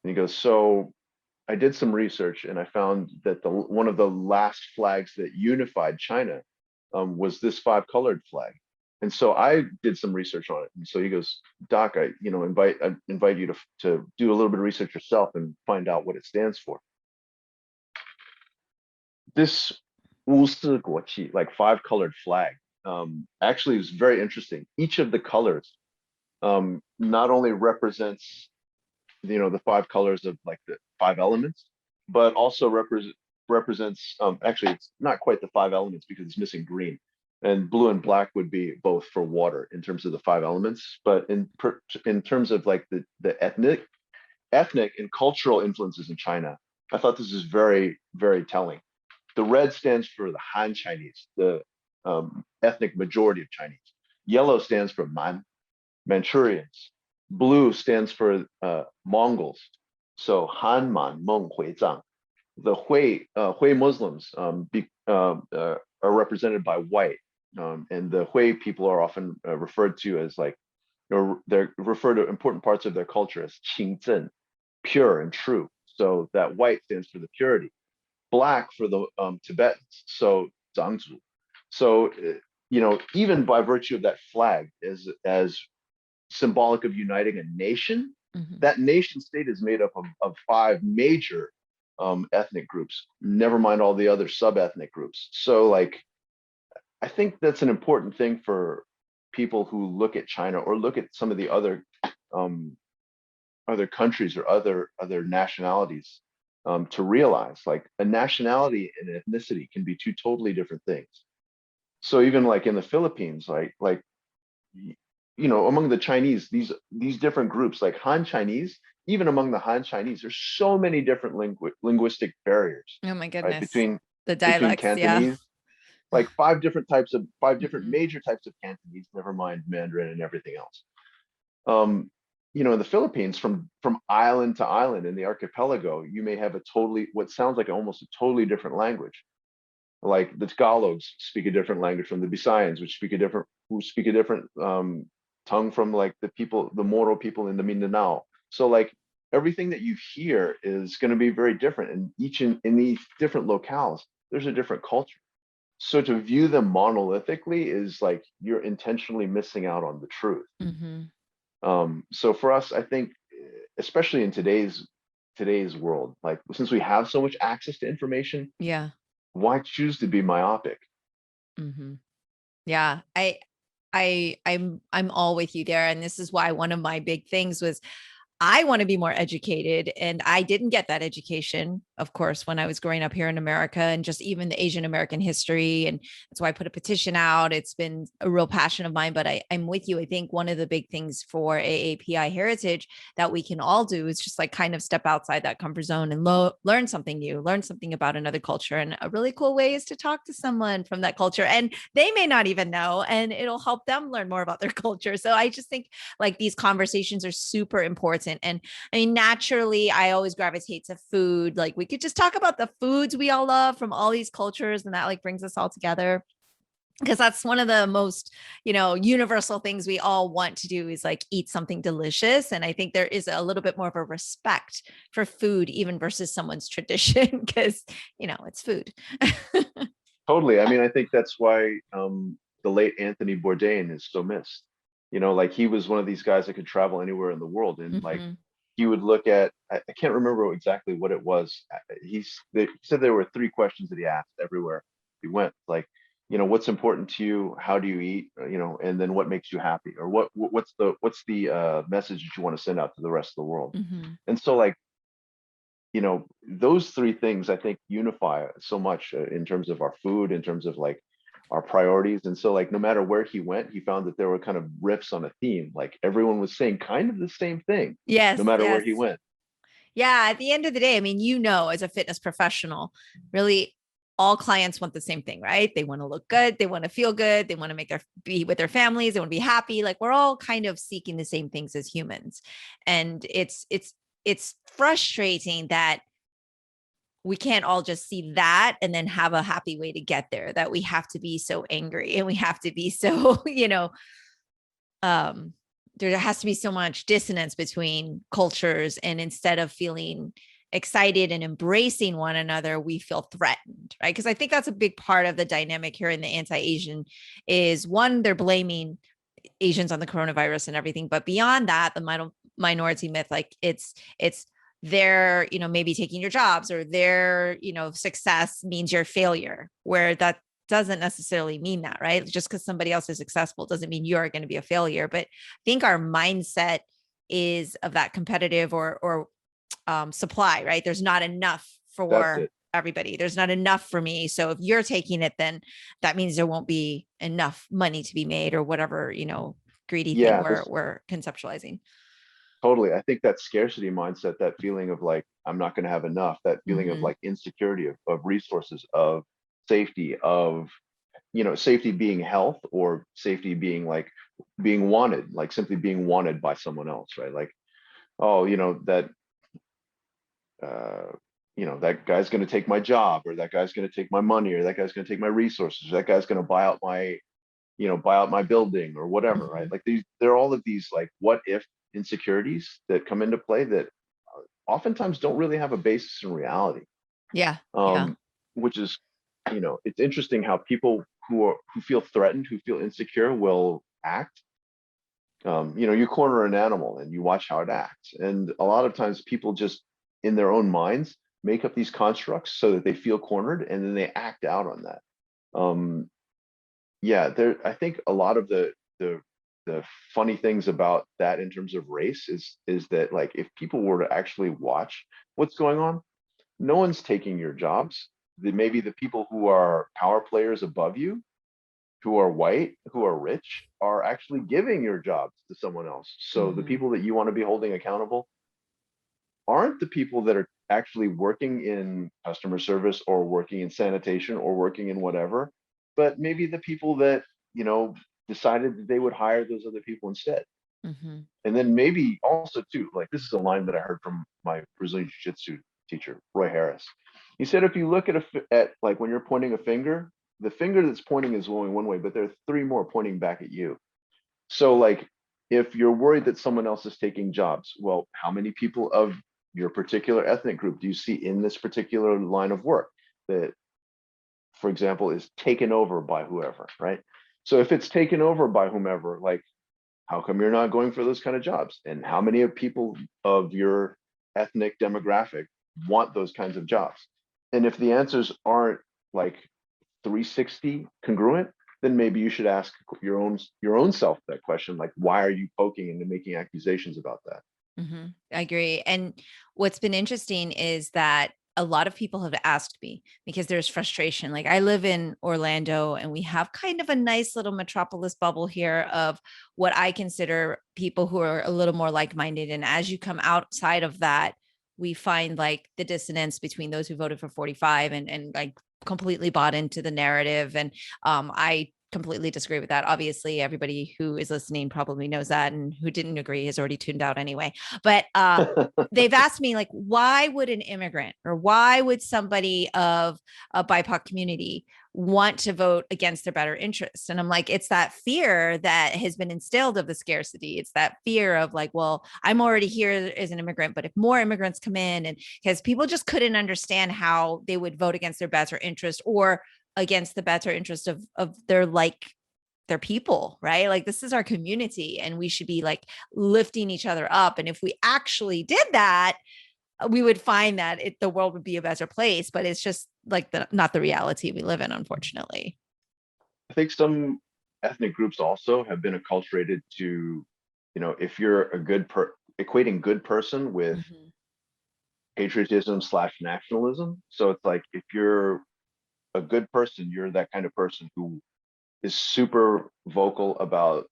And he goes, so I did some research and I found that one of the last flags that unified China was this five colored flag. And so I did some research on it. And so he goes, Doc, I invite you to do a little bit of research yourself and find out what it stands for. This 无视国旗, like five colored flag, actually is very interesting. Each of the colors not only represents the five colors of like the five elements, but also represents actually it's not quite the five elements because it's missing green, and blue and black would be both for water in terms of the five elements. But in terms of like the ethnic and cultural influences in China, I thought this is very, very telling. The red stands for the Han Chinese, the ethnic majority of Chinese. Yellow stands for Manchurians. Blue stands for Mongols. So Hanman, Meng, Hui Zhang. The Hui Muslims are represented by white. And the Hui people are often referred to as like, or they're referred to important parts of their culture as qingzhen, pure and true. So that white stands for the purity. Black for the Tibetans, so zangzu. So even by virtue of that flag as symbolic of uniting a nation, Mhm. that nation state is made up of five major ethnic groups, never mind all the other sub-ethnic groups. So like I think that's an important thing for people who look at China or look at some of the um, other countries or other nationalities to realize like a nationality and ethnicity can be two totally different things. So even like in the Philippines, among the Chinese, these different groups like Han Chinese, even among the Han Chinese, there's so many different linguistic barriers, Oh my right? goodness. Between The dialects, yeah. Cantonese, like five different Mhm. major types of Cantonese, never mind Mandarin and everything else. Um, in the Philippines, from island to island in the archipelago, you may have a totally what sounds like almost a totally different language. Like the Tagalogs speak a different language from the Bisayans, who speak a different tongue from like the Moro people in the Mindanao. So like everything that you hear is going to be very different, and in these different locales, there's a different culture. So to view them monolithically is like you're intentionally missing out on the truth. Mhm. So for us, I think, especially in today's world, like since we have so much access to information, Yeah. why choose to be myopic? Mhm. Yeah. I'm all with you there. And this is why one of my big things was I want to be more educated. And I didn't get that education, of course, when I was growing up here in America and just even the Asian American history. And that's why I put a petition out. It's been a real passion of mine, but I'm with you. I think one of the big things for AAPI heritage that we can all do is just like kind of step outside that comfort zone and learn something new, learn something about another culture. And a really cool way is to talk to someone from that culture. And they may not even know, and it'll help them learn more about their culture. So I just think like these conversations are super important. And I mean, naturally, I always gravitate to food. Like we could just talk about the foods we all love from all these cultures, and that like brings us all together. Because that's one of the most, universal things we all want to do is like eat something delicious. And I think there is a little bit more of a respect for food, even versus someone's tradition, because, it's food. Totally. I mean, I think that's why the late Anthony Bourdain is so missed. Like he was one of these guys that could travel anywhere in the world, and like Mhm. he would look at I can't remember exactly what it was. He said there were three questions that he asked everywhere he went. Like, what's important to you? How do you eat? And then what makes you happy? Or what's the message that you want to send out to the rest of the world? Mhm. And so like those three things I think unify so much in terms of our food, in terms of like our priorities. And so like no matter where he went, he found that there were kind of riffs on a theme. Like everyone was saying kind of the same thing, no Yes, matter where yes. he went. Yeah, at the end of the day, I mean, as a fitness professional, really all clients want the same thing, right? They want to look good, they want to feel good, they want to be with their families, they want to be happy. Like we're all kind of seeking the same things as humans. And it's frustrating that we can't all just see that and then have a happy way to get there, that we have to be so angry and we have to be so, um there has to be so much dissonance between cultures, and instead of feeling excited and embracing one another, we feel threatened, right? Because I think that's a big part of the dynamic here in the anti-Asian is one, they're blaming Asians on the coronavirus and everything, but beyond that, the minority myth, like it's their, maybe taking your jobs, or their, success means your failure, where that doesn't necessarily mean that, right? Just because somebody else is successful doesn't mean you're going to be a failure. But I think our mindset is of that competitive or supply, right? There's not enough That's for it. everybody. There's not enough for me. So if you're taking it, then that means there won't be enough money to be made, or whatever, greedy thing Yeah, we're conceptualizing. totally. I think that scarcity mindset, that feeling of like I'm not going to have enough, that feeling of Mm-hmm. like insecurity of resources, of safety, of safety being health, or safety being like being wanted, like simply being wanted by someone else, right? Like, oh, uh, that guy's going to take my job, or that guy's going to take my money, or that guy's going to take my resources, or that guy's going to buy out my building, or whatever, right? Mhm. Like there are all of these like what if insecurities that come into play that oftentimes don't really have a basis in reality. Yeah. Yeah. um, which is, it's interesting how people who feel threatened, who feel insecure, will act. You corner an animal and you watch how it acts, and a lot of times people just in their own minds make up these constructs so that they feel cornered, and then they act out on that. Um, yeah, I think a lot of the funny things about that in terms of race is that, like, if people were to actually watch what's going on, no one's taking your jobs. Maybe the people who are power players above you, who are white, who are rich, are actually giving your jobs to someone else. So the Mhm. people that you want to be holding accountable aren't the people that are actually working in customer service, or working in sanitation, or working in whatever, but maybe the people that, you know, decided that they would hire those other people instead. Mhm. And then maybe also too, like, this is a line that I heard from my Brazilian Jiu-Jitsu teacher, Roy Harris. He said, if you look at like when you're pointing a finger, the finger that's pointing is only one way, but there are three more pointing back at you. So like, if you're worried that someone else is taking jobs, well, how many people of your particular ethnic group do you see in this particular line of work that, for example, is taken over by whoever, right? So if it's taken over by whomever, like, how come you're not going for those kind of jobs? And how many of people of your ethnic demographic want those kinds of jobs? And if the answers aren't like 360 congruent, then maybe you should ask your own self that question, like, why are you poking and making accusations about that? Mhm. I agree. And what's been interesting is that a lot of people have asked me because there's frustration. Like I live in Orlando and we have kind of a nice little metropolis bubble here of what I consider people who are a little more like-minded. And as you come outside of that, we find like the dissonance between those who voted for 45 and like completely bought into the narrative. And I completely disagree with that. Obviously, everybody who is listening probably knows that, and who didn't agree has already tuned out anyway. But they've asked me, like, why would an immigrant or why would somebody of a BIPOC community want to vote against their better interests? And I'm like, it's that fear that has been instilled of the scarcity. It's that fear of like, well, I'm already here as an immigrant, but if more immigrants come in, and because people just couldn't understand how they would vote against their better interest or against the better interest of their people, right? Like this is our community and we should be like lifting each other up. And if we actually did that, we would find that the world would be a better place, but it's just like not the reality we live in, unfortunately. I think some ethnic groups also have been acculturated to, if you're equating good person with Mm-hmm. patriotism slash nationalism. So it's like, if you're a good person, you're that kind of person who is super vocal about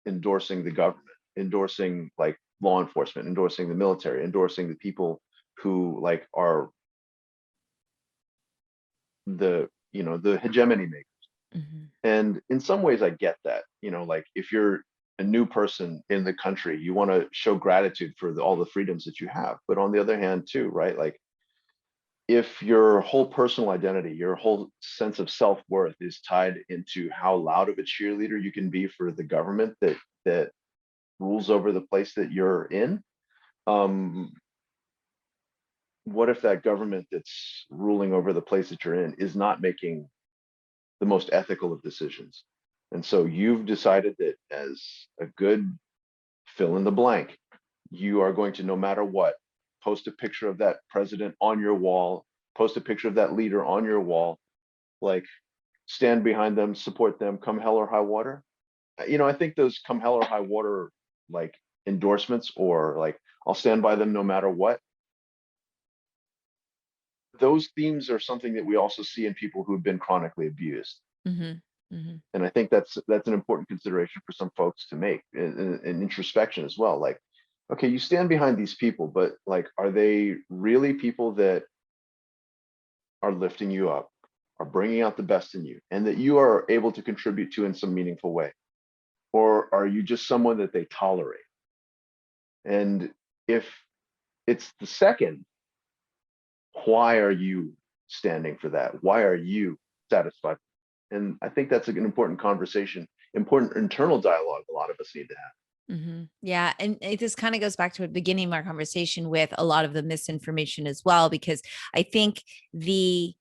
endorsing the government, endorsing like law enforcement, endorsing the military, endorsing the people who like are the hegemony makers. Mm-hmm. And in some ways I get that, like, if you're a new person in the country, you want to show gratitude for all the freedoms that you have. But on the other hand too, right, like, if your whole personal identity, your whole sense of self-worth is tied into how loud of a cheerleader you can be for the government that rules over the place that you're in, um, what if that government that's ruling over the place that you're in is not making the most ethical of decisions? And so you've decided that, as a good fill in the blank, you are going to, no matter what, post a picture of that president on your wall, post a picture of that leader on your wall, like, stand behind them, support them, come hell or high water. I think those come hell or high water, like, endorsements, or like, I'll stand by them no matter what, those themes are something that we also see in people who've been chronically abused. Mm-hmm. Mm-hmm. And I think that's an important consideration for some folks to make in introspection as well. Like, okay, you stand behind these people, but like, are they really people that are lifting you up? are bringing out the best in you and that you are able to contribute to in some meaningful way? Or are you just someone that they tolerate? And if it's the second, why are you standing for that? Why are you satisfied? And I think that's an important conversation, important internal dialogue a lot of us need to have. Yeah. And this kind of goes back to the beginning of our conversation with a lot of the misinformation as well, because I think the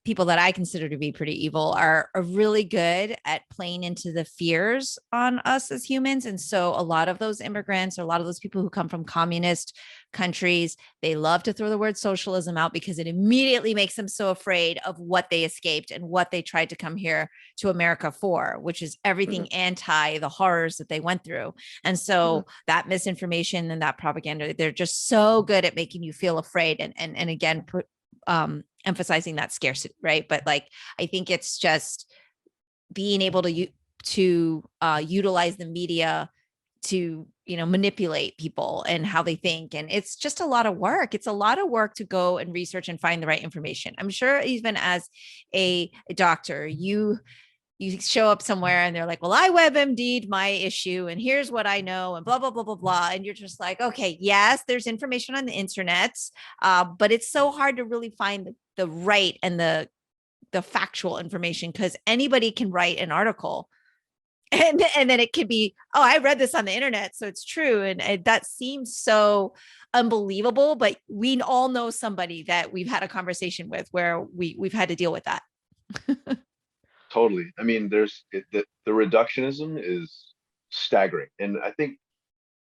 people that I consider to be pretty evil are really good at playing into the fears on us as humans. And so a lot of those immigrants or a lot of those people who come from communist countries, they love to throw the word socialism out because it immediately makes them so afraid of what they escaped and what they tried to come here to America for, which is everything anti the horrors that they went through. And so that misinformation and that propaganda, they're just so good at making you feel afraid. And again, emphasizing that scarcity, right? But like, I think it's just being able to utilize the media to, manipulate people and how they think. And it's just a lot of work. It's a lot of work to go and research and find the right information. I'm sure even as a doctor, you show up somewhere and they're like, well, I WebMD'd my issue and here's what I know and blah, blah, blah, blah, blah. And you're just like, okay, yes, there's information on the internet, but it's so hard to really find the right and the factual information because anybody can write an article and then it could be, oh, I read this on the internet, so it's true. And that seems so unbelievable, but we all know somebody that we've had a conversation with where we've had to deal with that. Totally. I mean, the reductionism is staggering. And I think,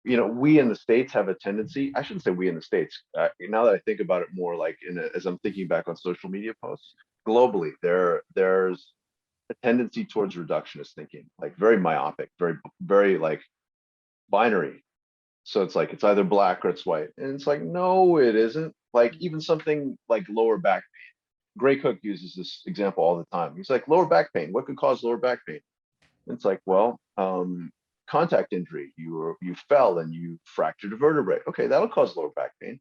we in the States have a tendency, I shouldn't say we in the States, now that I think about it more like as I'm thinking back on social media posts, globally, there's a tendency towards reductionist thinking, like very myopic, very, very like binary. So it's like, it's either black or it's white. And it's like, no, it isn't. Like even something like lower back pain. Gray Cook uses this example all the time. He's like, lower back pain, what could cause lower back pain? And it's like, well, contact injury. You fell and you fractured a vertebrae. Okay, that'll cause lower back pain.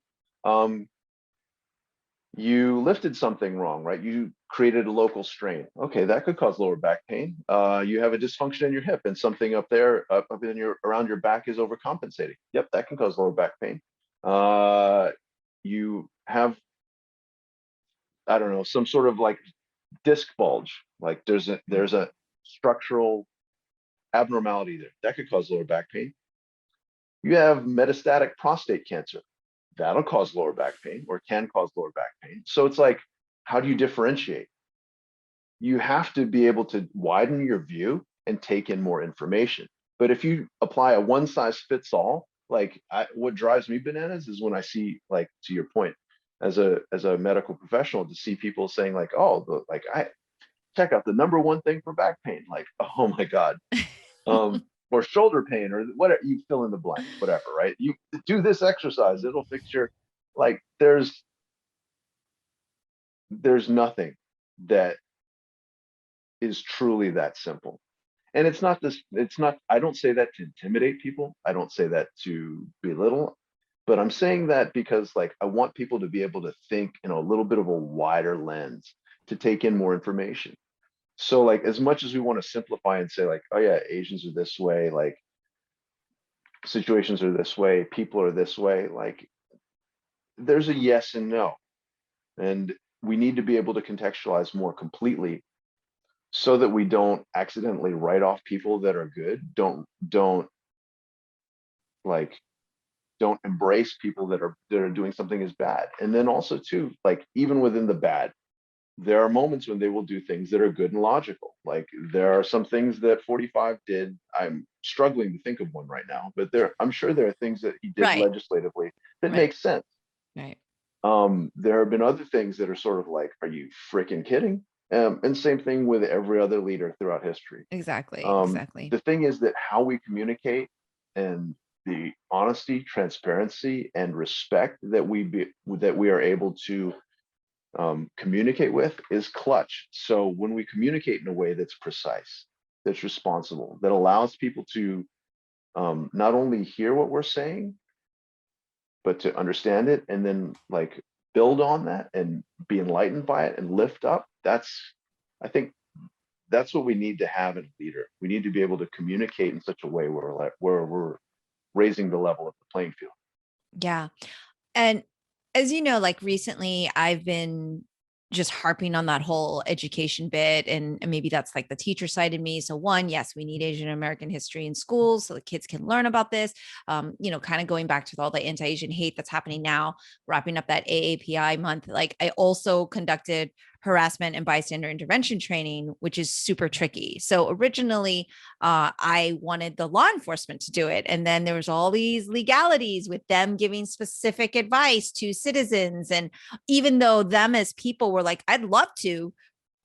You lifted something wrong, right? You created a local strain. Okay, that could cause lower back pain. You have a dysfunction in your hip and something up there, around your back is overcompensating. Yep, that can cause lower back pain. You have, I don't know, some sort of like disc bulge. Like there's a structural abnormality there that could cause lower back pain. You have metastatic prostate cancer. That'll cause lower back pain or can cause lower back pain. So it's like, how do you differentiate? You have to be able to widen your view and take in more information. But if you apply a one size fits all, like what drives me bananas is when I see, like, to your point, as a medical professional, to see people saying like, oh, I check out the number one thing for back pain. Like, oh my God. Or shoulder pain or whatever, you fill in the blank, whatever, right? You do this exercise, it'll fix your, like, there's nothing that is truly that simple. And it's not, I don't say that to intimidate people. I don't say that to belittle, but I'm saying that because like, I want people to be able to think in a little bit of a wider lens to take in more information. So like, as much as we want to simplify and say like, oh yeah, Asians are this way, like situations are this way, people are this way, like there's a yes and no. And we need to be able to contextualize more completely so that we don't accidentally write off people that are good. Don't embrace people that are doing something as bad. And then also too, like even within the bad, there are moments when they will do things that are good and logical. Like there are some things that 45 did. I'm struggling to think of one right now, but I'm sure there are things that he did legislatively that make sense. Right. There have been other things that are sort of like, are you freaking kidding? And same thing with every other leader throughout history. Exactly. The thing is that how we communicate and the honesty, transparency, and respect that we are able to communicate with is clutch. So when we communicate in a way that's precise, that's responsible, that allows people to not only hear what we're saying, but to understand it and then like build on that and be enlightened by it and lift up, I think that's what we need to have in a leader. We need to be able to communicate in such a way where we're raising the level of the playing field. Yeah. And as you know, like recently I've been just harping on that whole education bit, and maybe that's like the teacher side in me. So one, yes, we need Asian American history in schools so the kids can learn about this. Kind of going back to all the anti-Asian hate that's happening now, wrapping up that AAPI month. Like I also conducted harassment and bystander intervention training, which is super tricky. So originally, I wanted the law enforcement to do it. And then there was all these legalities with them giving specific advice to citizens. And even though them as people were like, I'd love to,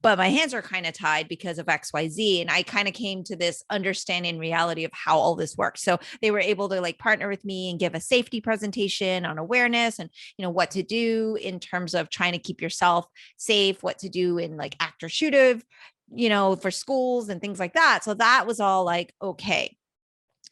but my hands are kind of tied because of XYZ. And I kind of came to this understanding reality of how all this works. So they were able to like partner with me and give a safety presentation on awareness and, what to do in terms of trying to keep yourself safe, what to do in like actor shooter, for schools and things like that. So that was all like, okay.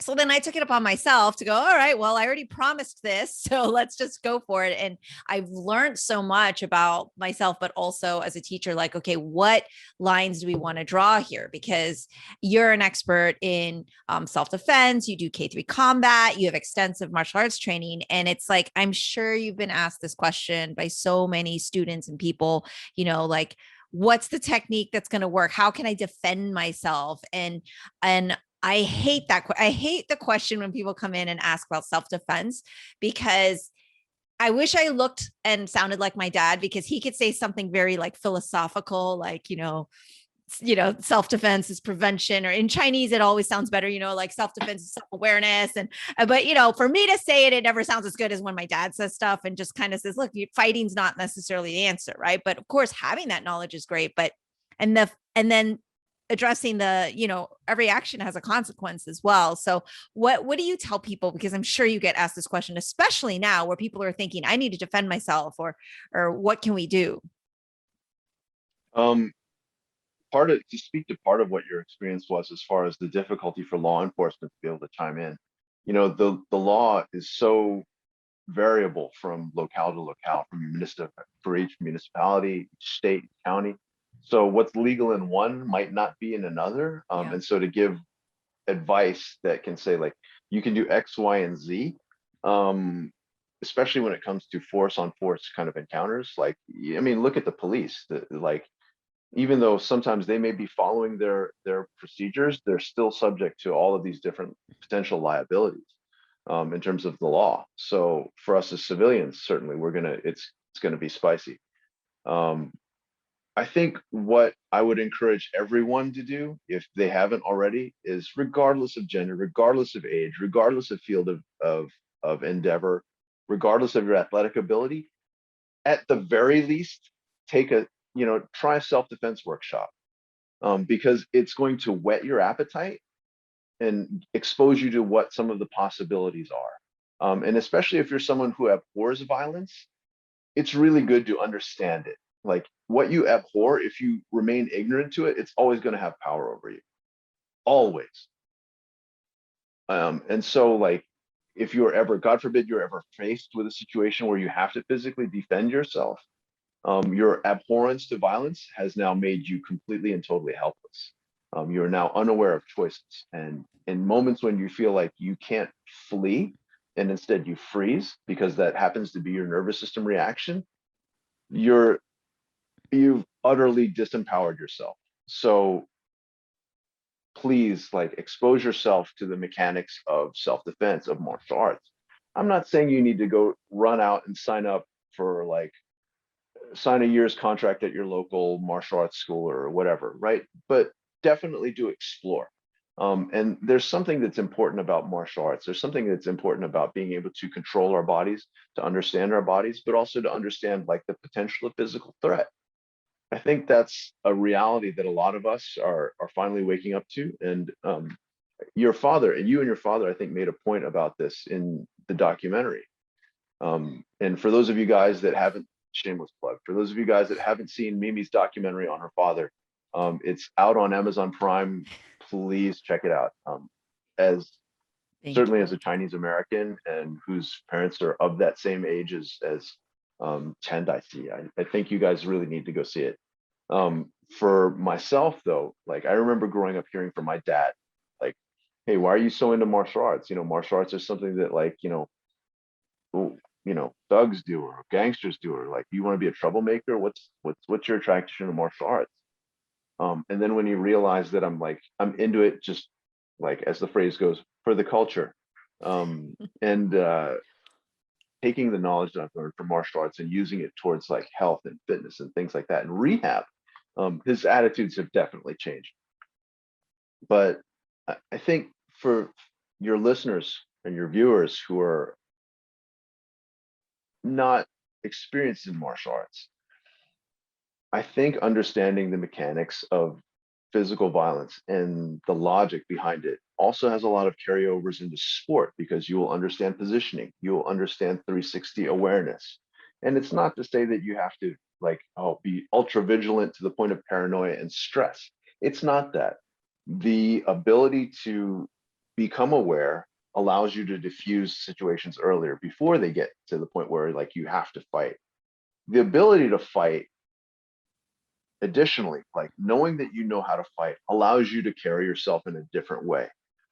So then I took it upon myself to go, all right, well, I already promised this. So let's just go for it. And I've learned so much about myself, but also as a teacher, like, okay, what lines do we want to draw here? Because you're an expert in self-defense, you do K-3 combat, you have extensive martial arts training. And it's like, I'm sure you've been asked this question by so many students and people, like, what's the technique that's going to work? How can I defend myself? And I hate that. I hate the question when people come in and ask about self-defense, because I wish I looked and sounded like my dad, because he could say something very like philosophical, like, self-defense is prevention, or in Chinese, it always sounds better, like self-defense is self-awareness. But, for me to say it, it never sounds as good as when my dad says stuff and just kind of says, look, fighting's not necessarily the answer. Right. But of course, having that knowledge is great. And then addressing every action has a consequence as well. So what do you tell people? Because I'm sure you get asked this question, especially now where people are thinking, I need to defend myself, or what can we do? Um, to speak to part of what your experience was as far as the difficulty for law enforcement to be able to chime in. The law is so variable from locale to locale, for each municipality, state, county. So what's legal in one might not be in another. Yeah. And so to give advice that can say like you can do X, Y, and Z, um, especially when it comes to force on force kind of encounters. Like, I mean, look at the police. Like, even though sometimes they may be following their procedures, they're still subject to all of these different potential liabilities in terms of the law. So for us as civilians, certainly it's gonna be spicy. Um, I think what I would encourage everyone to do, if they haven't already, is regardless of gender, regardless of age, regardless of field of endeavor, regardless of your athletic ability, at the very least, try a self-defense workshop, because it's going to whet your appetite and expose you to what some of the possibilities are. And especially if you're someone who abhors violence, it's really good to understand it. Like what you abhor, if you remain ignorant to it, it's always going to have power over you. Always. And so like if you're ever, God forbid, you're ever faced with a situation where you have to physically defend yourself, your abhorrence to violence has now made you completely and totally helpless. You're now unaware of choices. And in moments when you feel like you can't flee and instead you freeze because that happens to be your nervous system reaction, you've utterly disempowered yourself. So please like expose yourself to the mechanics of self-defense, of martial arts. I'm not saying you need to go run out and sign a year's contract at your local martial arts school or whatever, right? But definitely do explore. And there's something that's important about martial arts. There's something that's important about being able to control our bodies, to understand our bodies, but also to understand like the potential of physical threat. I think that's a reality that a lot of us are finally waking up to. And you and your father, I think, made a point about this in the documentary. And for those of you guys that haven't, shameless plug, for those of you guys that haven't seen Mimi's documentary on her father, it's out on Amazon Prime. Please check it out. As Thank certainly you. as a Chinese American and whose parents are of that same age as Chen I think you guys really need to go see it. For myself though, like I remember growing up hearing from my dad, like, hey, why are you so into martial arts? Martial arts is something that like, thugs do or gangsters do, or like, you want to be a troublemaker? What's your attraction to martial arts? And then when you realize that I'm into it, just like as the phrase goes, for the culture, and taking the knowledge that I've learned from martial arts and using it towards like health and fitness and things like that and rehab, his attitudes have definitely changed. But I think for your listeners and your viewers who are not experienced in martial arts, I think understanding the mechanics of physical violence and the logic behind it also has a lot of carryovers into sport, because you will understand positioning, you will understand 360 awareness. And it's not to say that you have to be ultra vigilant to the point of paranoia and stress. It's not that. The ability to become aware allows you to diffuse situations earlier before they get to the point where like you have to fight. The ability to fight, additionally, like knowing that you know how to fight allows you to carry yourself in a different way,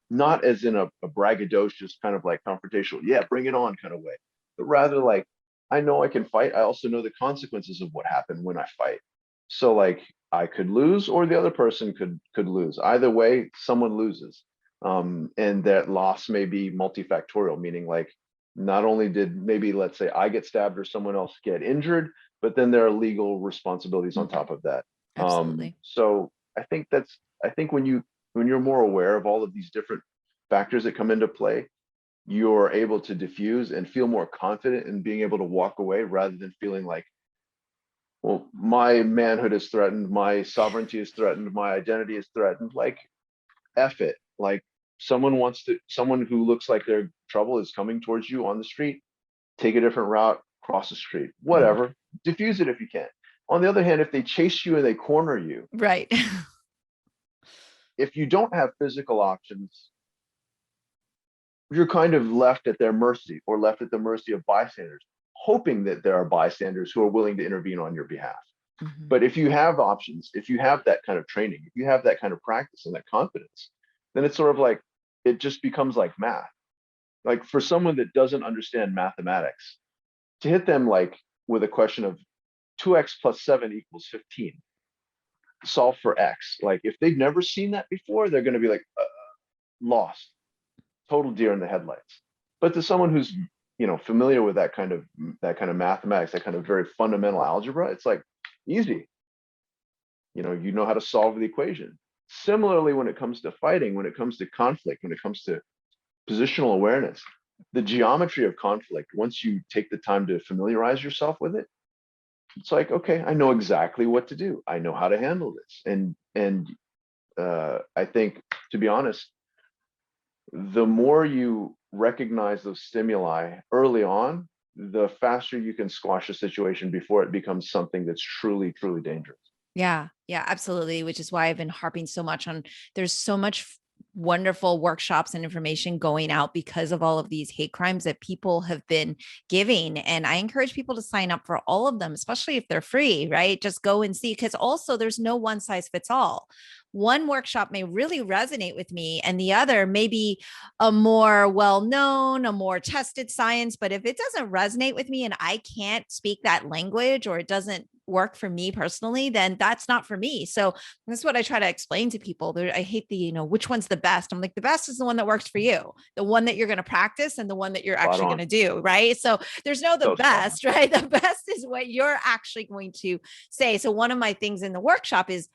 not as in a braggadocious kind of like confrontational, yeah, bring it on kind of way, but rather like, I know I can fight. I also know the consequences of what happened when I fight. So like I could lose or the other person could lose. Either way, someone loses. And that loss may be multifactorial, meaning like not only did maybe let's say I get stabbed or someone else get injured, but then there are legal responsibilities on top of that. Absolutely. So I think when you're more aware of all of these different factors that come into play, you're able to diffuse and feel more confident in being able to walk away rather than feeling like, well, my manhood is threatened, my sovereignty is threatened, my identity is threatened. Like, F it. Like someone who looks like their trouble is coming towards you on the street, take a different route, cross the street, whatever, diffuse it if you can. On the other hand, if they chase you and they corner you, Right. if you don't have physical options, you're kind of left at their mercy or left at the mercy of bystanders, hoping that there are bystanders who are willing to intervene on your behalf. Mhm. But if you have options, if you have that kind of training, if you have that kind of practice and that confidence, then it's sort of like, it just becomes like math. Like for someone that doesn't understand mathematics, to hit them like with a question of 2x plus 7 equals 15, solve for x. Like if they've never seen that before, they're going to be like lost, total deer in the headlights. But to someone who's familiar with that kind of mathematics, that kind of very fundamental algebra, it's like easy. You know how to solve the equation. Similarly, when it comes to fighting, when it comes to conflict, when it comes to positional awareness, the geometry of conflict, once you take the time to familiarize yourself with it, it's like, okay, I know exactly what to do. I know how to handle this. And I think, to be honest, the more you recognize those stimuli early on, the faster you can squash a situation before it becomes something that's truly, truly dangerous. Yeah. Yeah, absolutely. Which is why I've been harping so much on there's so much wonderful workshops and information going out because of all of these hate crimes that people have been giving. And I encourage people to sign up for all of them, especially if they're free, right? Just go and see, because also there's no one size fits all. One workshop may really resonate with me, and the other may be a more well-known, a more tested science. But if it doesn't resonate with me and I can't speak that language, or it doesn't work for me personally, then that's not for me. So that's what I try to explain to people. I hate which one's the best. I'm like, the best is the one that works for you, the one that you're going to practice and the one that you're Spot actually going on. to do. Right. So there's no the So spot on. best, right? The best is what you're actually going to say. So one of my things in the workshop is,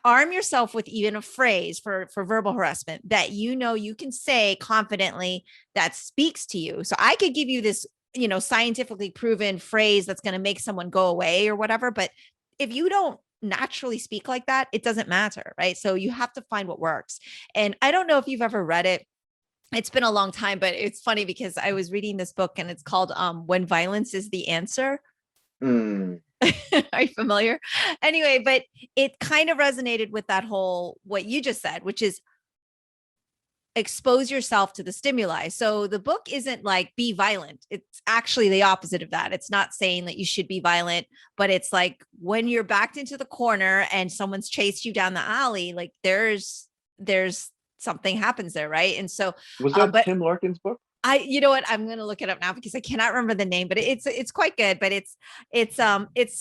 arm yourself with even a phrase for verbal harassment that you can say confidently that speaks to you. So I could give you this scientifically proven phrase that's going to make someone go away or whatever. But if you don't naturally speak like that, it doesn't matter. Right. So you have to find what works. And I don't know if you've ever read it. It's been a long time, but it's funny because I was reading this book and it's called When Violence is the Answer. Mm. Are you familiar? Anyway, but it kind of resonated with that whole, what you just said, which is expose yourself to the stimuli. So the book isn't like be violent. It's actually the opposite of that. It's not saying that you should be violent, but it's like when you're backed into the corner and someone's chased you down the alley, like there's something happens there, right? And so Was that but Tim Larkin's book? you know what, I'm going to look it up now because I cannot remember the name, but it's quite good, but it's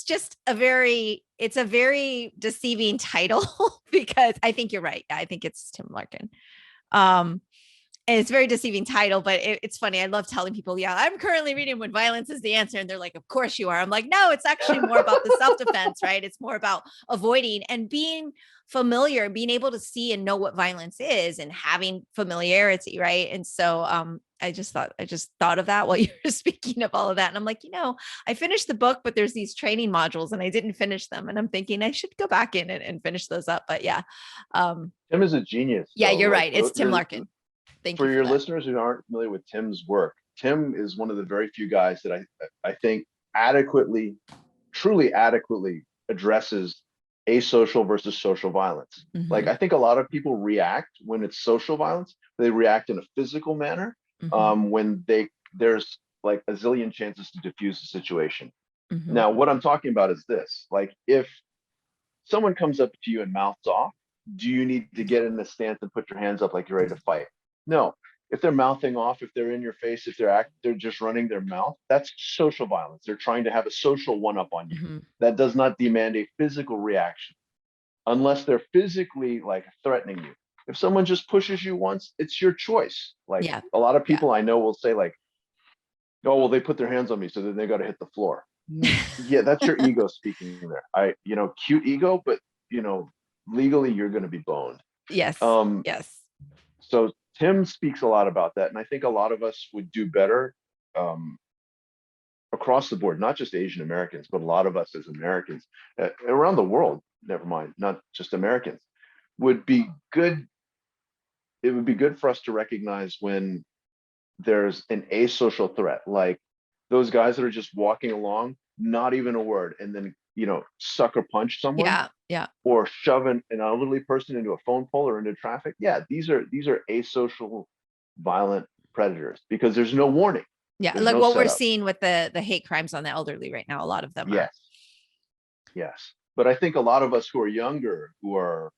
just it's a very deceiving title because I think you're right. I think it's Tim Larkin. And it's a very deceiving title, but it's funny. I love telling people, yeah, I'm currently reading When Violence is the Answer. And they're like, of course you are. I'm like, no, it's actually more about the self-defense, right? It's more about avoiding and being familiar, being able to see and know what violence is and having familiarity, right? And so I just thought of that while you were speaking of all of that. And I'm like, I finished the book, but there's these training modules and I didn't finish them. And I'm thinking I should go back in and finish those up. But yeah. Tim is a genius. Yeah, though. you're Like, right. It's Tim Larkin. Thank you for your that. listeners who aren't familiar with Tim's work, Tim is one of the very few guys that I think truly adequately addresses asocial versus social violence. Mhm. Like, I think a lot of people react when it's social violence, they react in a physical manner. Mhm. When there's like a zillion chances to diffuse the situation. Mhm. Now, what I'm talking about is this: like, if someone comes up to you and mouths off, do you need to get in a stance and put your hands up like you're ready to fight? No. If they're mouthing off, if they're in your face, if they're just running their mouth, that's social violence. They're trying to have a social one-up on you. Mhm. That does not demand a physical reaction unless they're physically like threatening you. If someone just pushes you once, it's your choice. Like, Yeah. a lot of Yeah. people I know will say like, oh, well, they put their hands on me, so then they got to hit the floor. Yeah, that's your ego speaking there. Cute ego, but legally you're going to be boned. Yes. Yes. So Tim speaks a lot about that, and I think a lot of us would do better across the board, not just Asian Americans, but a lot of us as Americans around the world. Never mind, not just Americans. Would be good. It would be good for us to recognize when there's an asocial threat, like those guys that are just walking along, not even a word, and then sucker punch someone Yeah. Yeah. or shove an elderly person into a phone pole or into traffic. Yeah, these are asocial, violent predators because there's no warning. Yeah. There's Like no what we're setup. seeing with the hate crimes on the elderly right now, a lot of them are. Yes, yes. But I think a lot of us who are younger, who are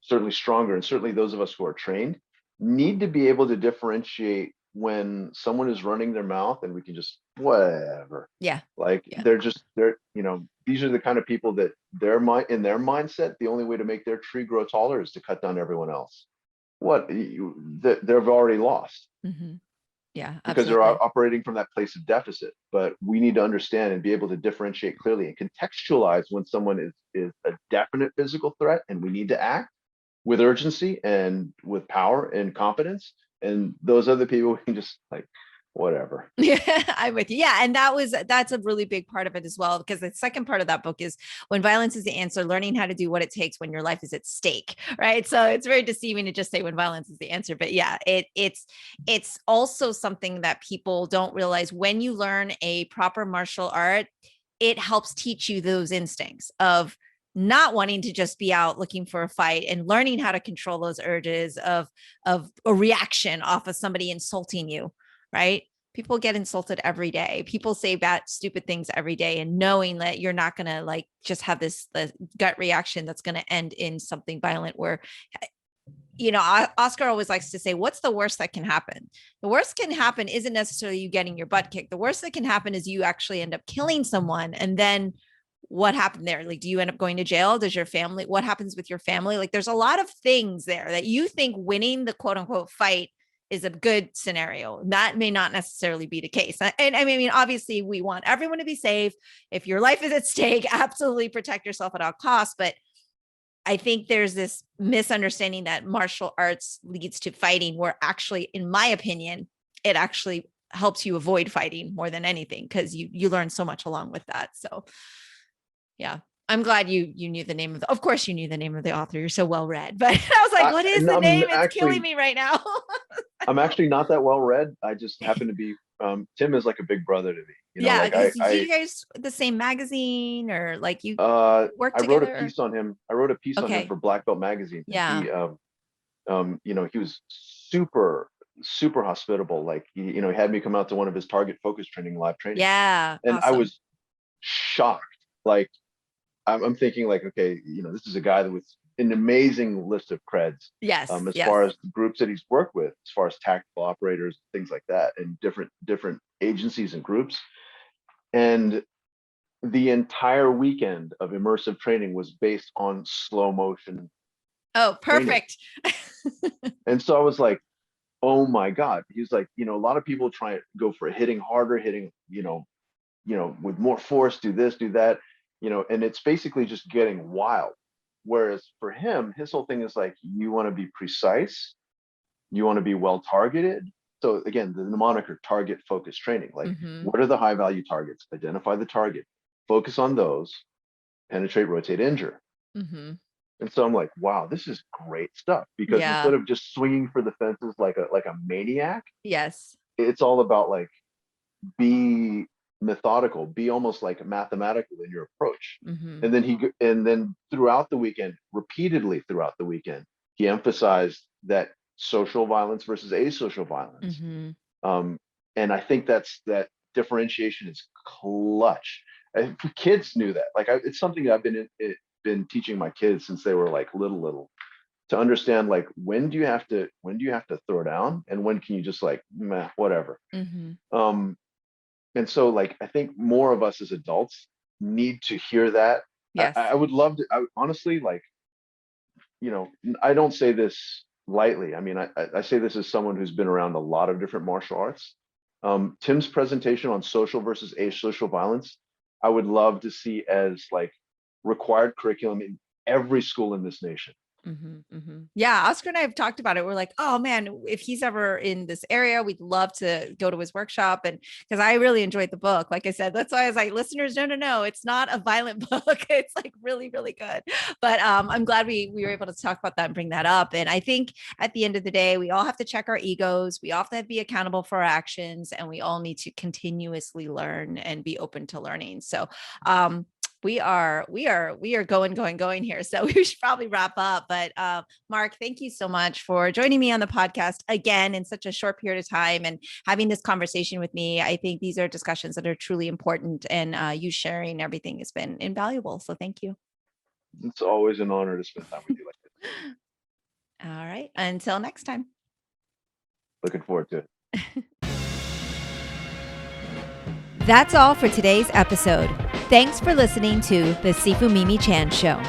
certainly stronger, and certainly those of us who are trained, need to be able to differentiate when someone is running their mouth and we can just whatever. Yeah. Like, Yeah. these are the kind of people that in their mindset, the only way to make their tree grow taller is to cut down everyone else. They've already lost. Mm-hmm. Yeah, because they're absolutely. operating from that place of deficit. But we need to understand and be able to differentiate clearly and contextualize when someone is a definite physical threat and we need to act with urgency and with power and competence. And those other people can just like, whatever. Yeah, I'm with you. Yeah. And that's a really big part of it as well, because the second part of that book is When Violence is the Answer, learning how to do what it takes when your life is at stake. Right. So it's very deceiving to just say when violence is the answer. But yeah, it's also something that people don't realize. When you learn a proper martial art, it helps teach you those instincts of not wanting to just be out looking for a fight and learning how to control those urges of a reaction off of somebody insulting you. Right. People get insulted every day. People say bad, stupid things every day. And knowing that you're not going to like just have this gut reaction that's going to end in something violent where, Oscar always likes to say, what's the worst that can happen? The worst can happen isn't necessarily you getting your butt kicked. The worst that can happen is you actually end up killing someone. And then what happened there? Like, do you end up going to jail? Does your family, what happens with your family? Like, there's a lot of things there that you think winning the quote unquote fight is a good scenario. That may not necessarily be the case. And I mean, obviously we want everyone to be safe. If your life is at stake, absolutely protect yourself at all costs. But I think there's this misunderstanding that martial arts leads to fighting, where actually, in my opinion, it actually helps you avoid fighting more than anything, because you learn so much along with that. So yeah. I'm glad you knew the name of course you knew the name of the author. You're so well read, but I was like, what is the name? It's killing me right now. I'm actually not that well read. I just happen to be, Tim is like a big brother to me. Yeah. Like you guys the same magazine, or like you work I wrote together? a piece on him. I wrote a piece on him for Black Belt magazine. Yeah. He was super hospitable. Like he had me come out to one of his target focus training live trainings. Yeah. And I Awesome. was shocked. Like I'm thinking like, okay, this is a guy that with an amazing list of creds. Yes. As Yes. far as the groups that he's worked with, as far as tactical operators, things like that, and different agencies and groups. And the entire weekend of immersive training was based on slow motion. Oh, perfect. And so I was like, oh my God. He's like, a lot of people try to go for hitting harder, hitting, with more force, do this, do that, and it's basically just getting wild. Whereas for him, his whole thing is like, you want to be precise, you want to be well targeted. So again, the moniker target focused training, like what are the high value targets? Identify the target, focus on those, penetrate, rotate, injure. And so I'm like, wow, this is great stuff, because instead of just swinging for the fences like a maniac, yes, it's all about like, be methodical, be almost like mathematical in your approach. And then throughout the weekend, repeatedly throughout the weekend, he emphasized that social violence versus asocial violence. And I think that differentiation is clutch. And kids knew that. Like it's something that I've been teaching my kids since they were like little, to understand like, when do you have to throw down, and when can you just like, meh, whatever. And so like, I think more of us as adults need to hear that. yes. I would love to, honestly, like, I don't say this lightly. I mean, I say this as someone who's been around a lot of different martial arts. Tim's presentation on social versus asocial violence, I would love to see as like required curriculum in every school in this nation. Yeah, Oscar and I have talked about it. We're like, oh man, if he's ever in this area, we'd love to go to his workshop. And because I really enjoyed the book, like I said, that's why I was like, listeners, no, it's not a violent book. It's like really, really good. But I'm glad we were able to talk about that and bring that up. And I think at the end of the day, we all have to check our egos. We all have to be accountable for our actions, and we all need to continuously learn and be open to learning. So we are going here. So we should probably wrap up. But Mark, thank you so much for joining me on the podcast again in such a short period of time and having this conversation with me. I think these are discussions that are truly important, and you sharing everything has been invaluable. So thank you. It's always an honor to spend time with you like this. All right. Until next time. Looking forward to it. That's all for today's episode. Thanks for listening to the Sifu Mimi Chan Show.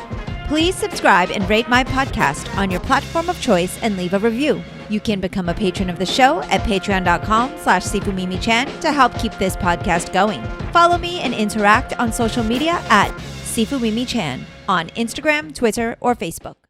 Please subscribe and rate my podcast on your platform of choice and leave a review. You can become a patron of the show at patreon.com/Sifu Mimi Chan to help keep this podcast going. Follow me and interact on social media at Sifu Mimi Chan on Instagram, Twitter, or Facebook.